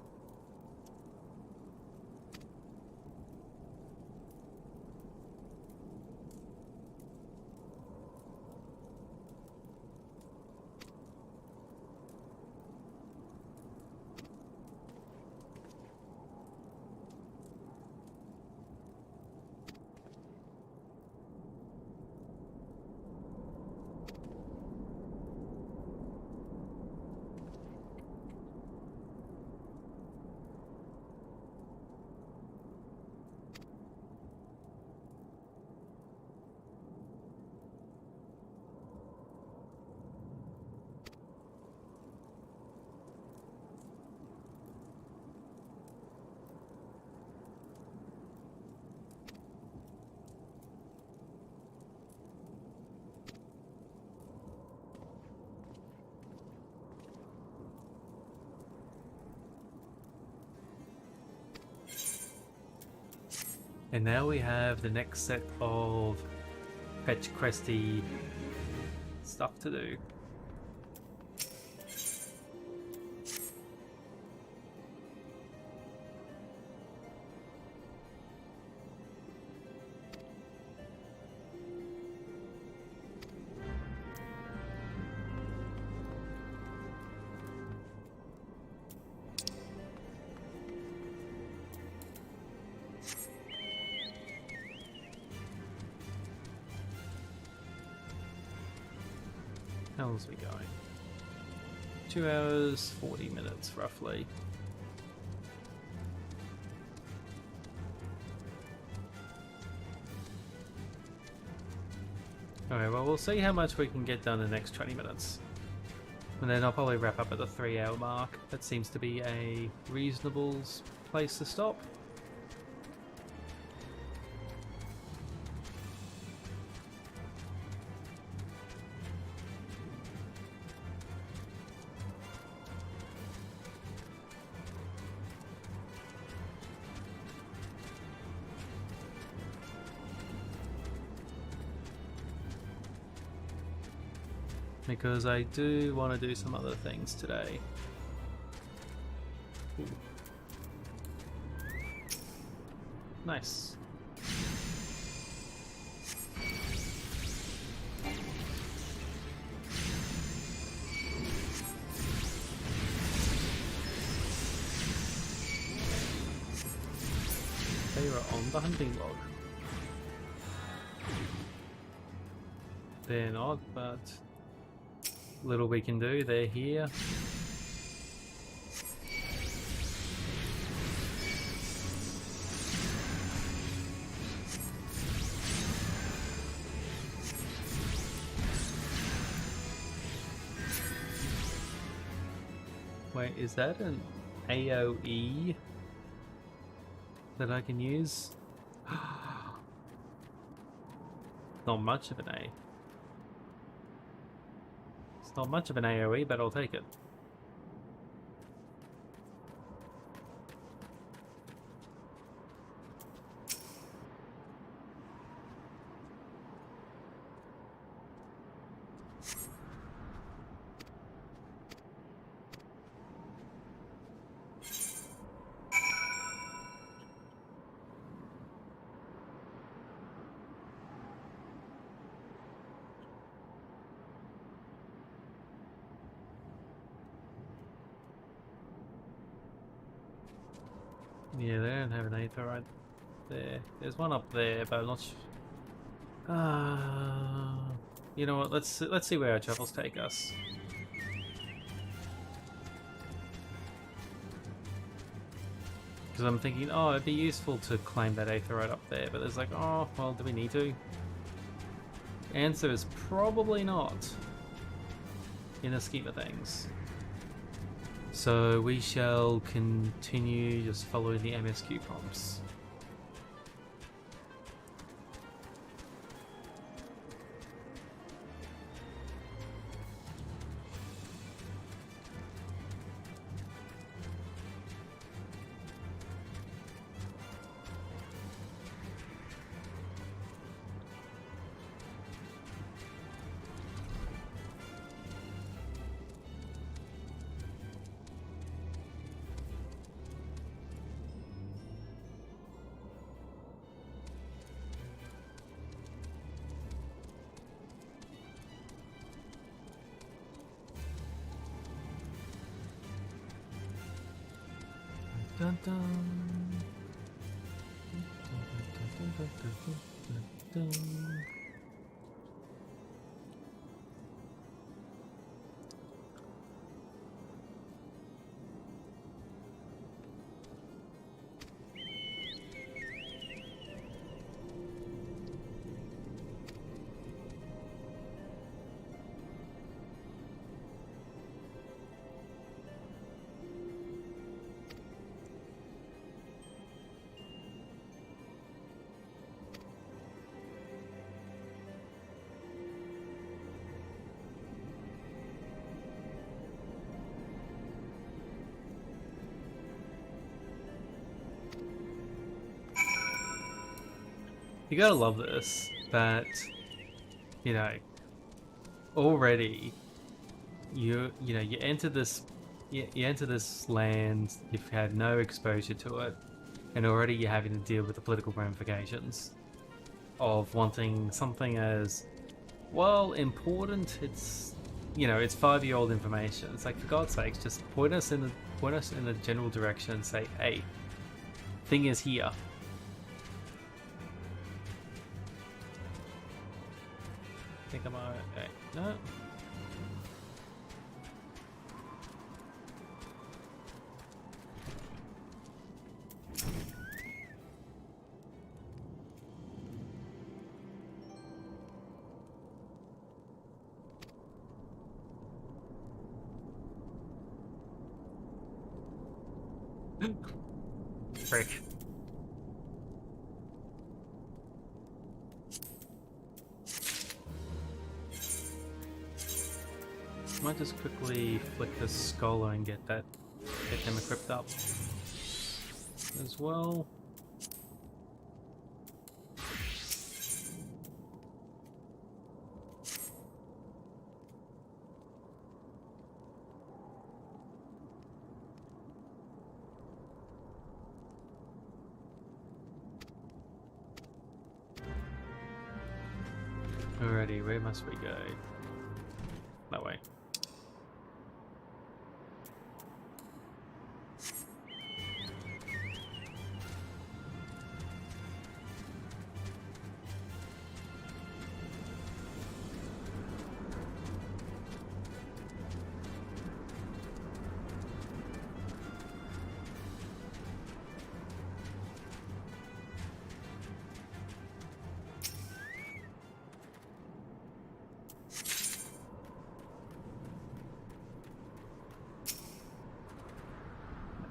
A: And now we have the next set of fetch questy stuff to do. How long's we going? 2 hours, 40 minutes roughly. Alright, well we'll see how much we can get done in the next 20 minutes. And then I'll probably wrap up at the 3-hour mark. That seems to be a reasonable place to stop. because I do want to do some other things today. Ooh. Nice. They were on the hunting log. They're not, but little we can do. They're here. Wait, is that an AoE that I can use? Not much of an A. It's not much of an AoE, but I'll take it. Yeah, they don't have an Aether right there. There's one up there, but I'm not sure. You know what? Let's see where our travels take us. Because I'm thinking, oh, it'd be useful to claim that Aether right up there, but there's like, oh, well, do we need to? Answer is probably not, in the scheme of things. So we shall continue just following the MSQ prompts. Dun, dun. Dun, dun, dun, dun, dun. You gotta love this, that, you know, already you enter this you enter this land, you've had no exposure to it, and already you're having to deal with the political ramifications of wanting something as, well, important. It's, you know, it's 5-year-old information. It's like, for God's sakes, just point us in the general direction and say, hey, thing is here. I think I'm okay. No. Frick. Might just quickly flick the scholar and get him equipped up as well. dirty. Where must we go? That way.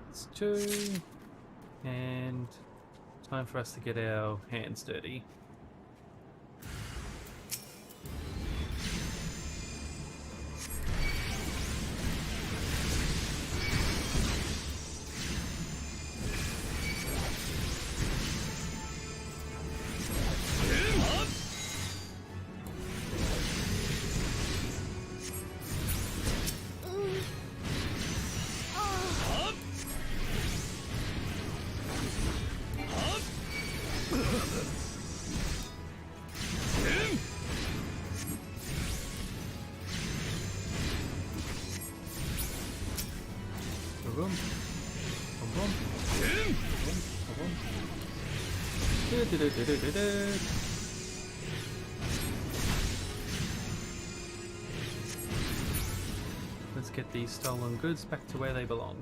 A: That's 2. And time for us to get our hands dirty. Boom. Boom, boom. Boom, boom, boom. Do-do-do-do-do-do-do. Let's get these stolen goods back to where they belong.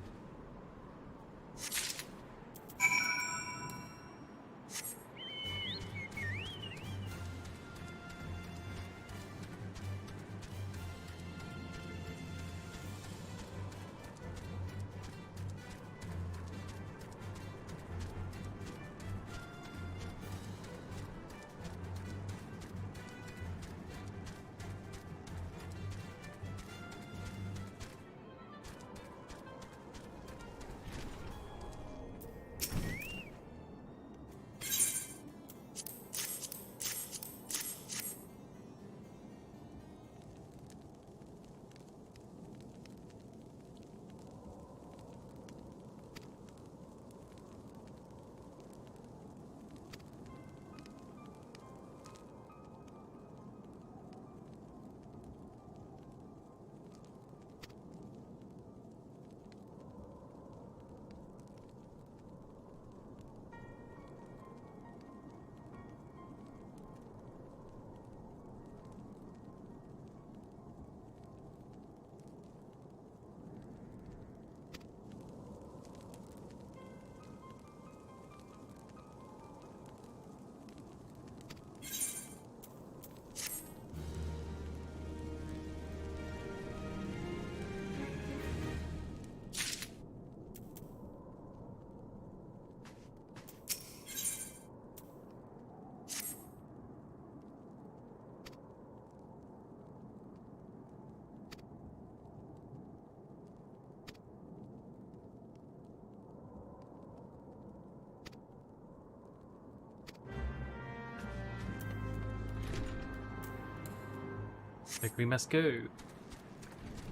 A: Like we must go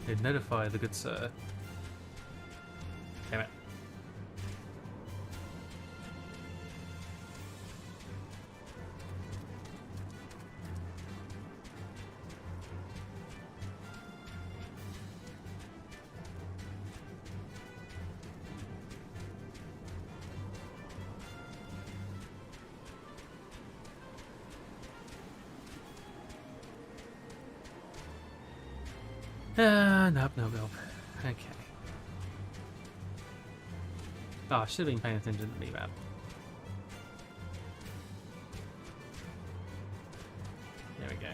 A: and notify the good sir. Damn it. Nope. Okay. Oh, I should have been paying attention to the map. There we go.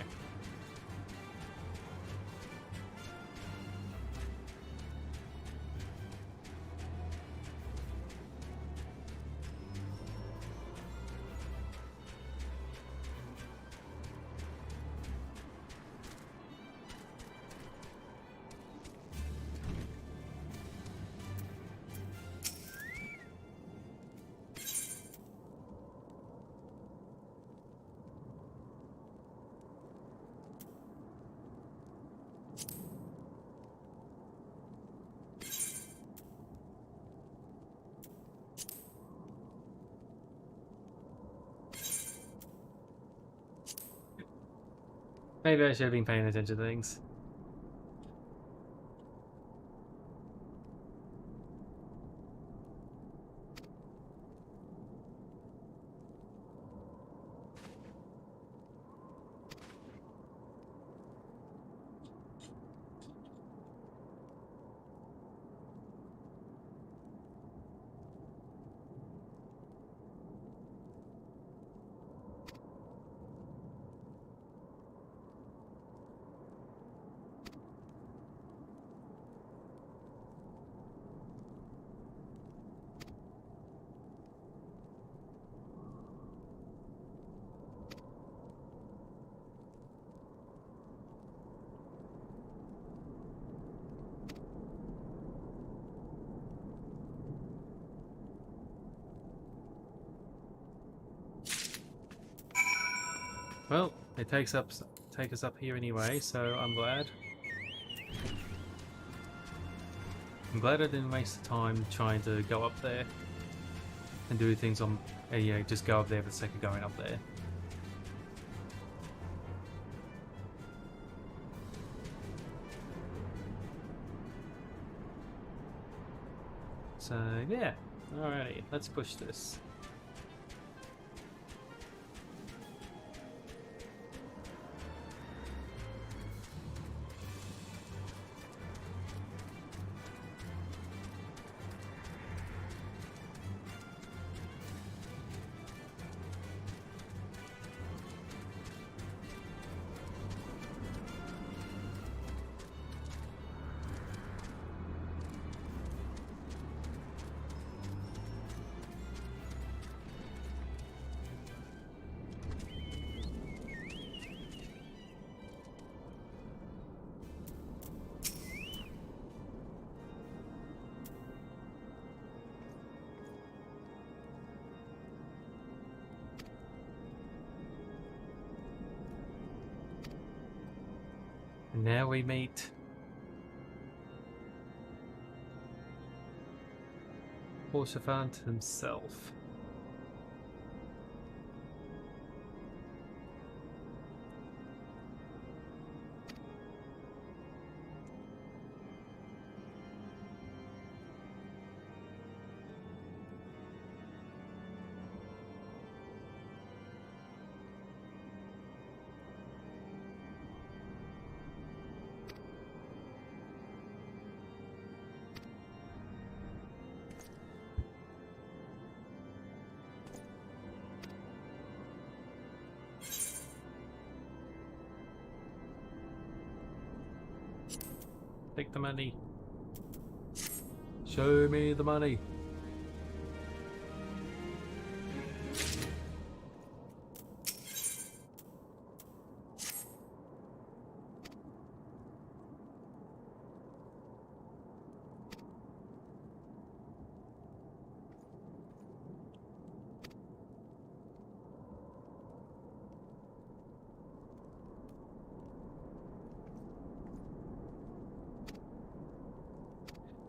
A: Maybe I should have been paying attention to things. Well, it take us up here anyway, so I'm glad. I'm glad I didn't waste the time trying to go up there and do things on, you know, just go up there for the sake of going up there. So yeah, alrighty, let's push this. And now we meet Horsefant himself. Take the money. Show me the money.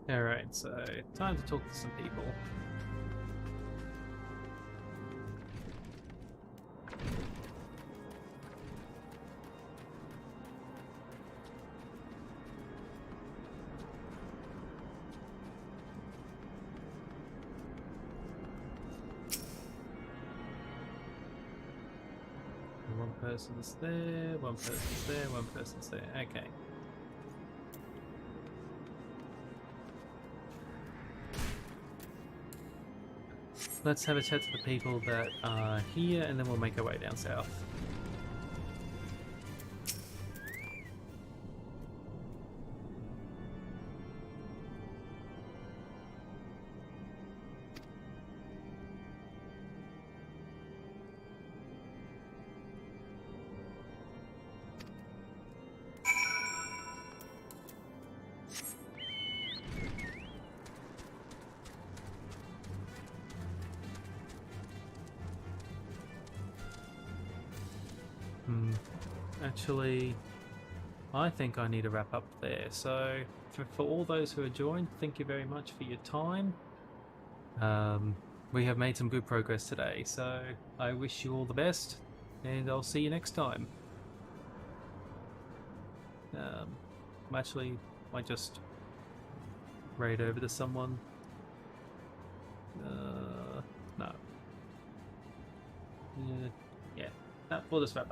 A: Alright, so time to talk to some people. One person's there, one person's there, one person's there. Okay. Let's have a chat to the people that are here, and then we'll make our way down south. Actually, I think I need to wrap up there. So, for all those who have joined, thank you very much for your time. We have made some good progress today, so I wish you all the best, and I'll see you next time. Actually, might just raid over to someone. No. Yeah. We'll just wrap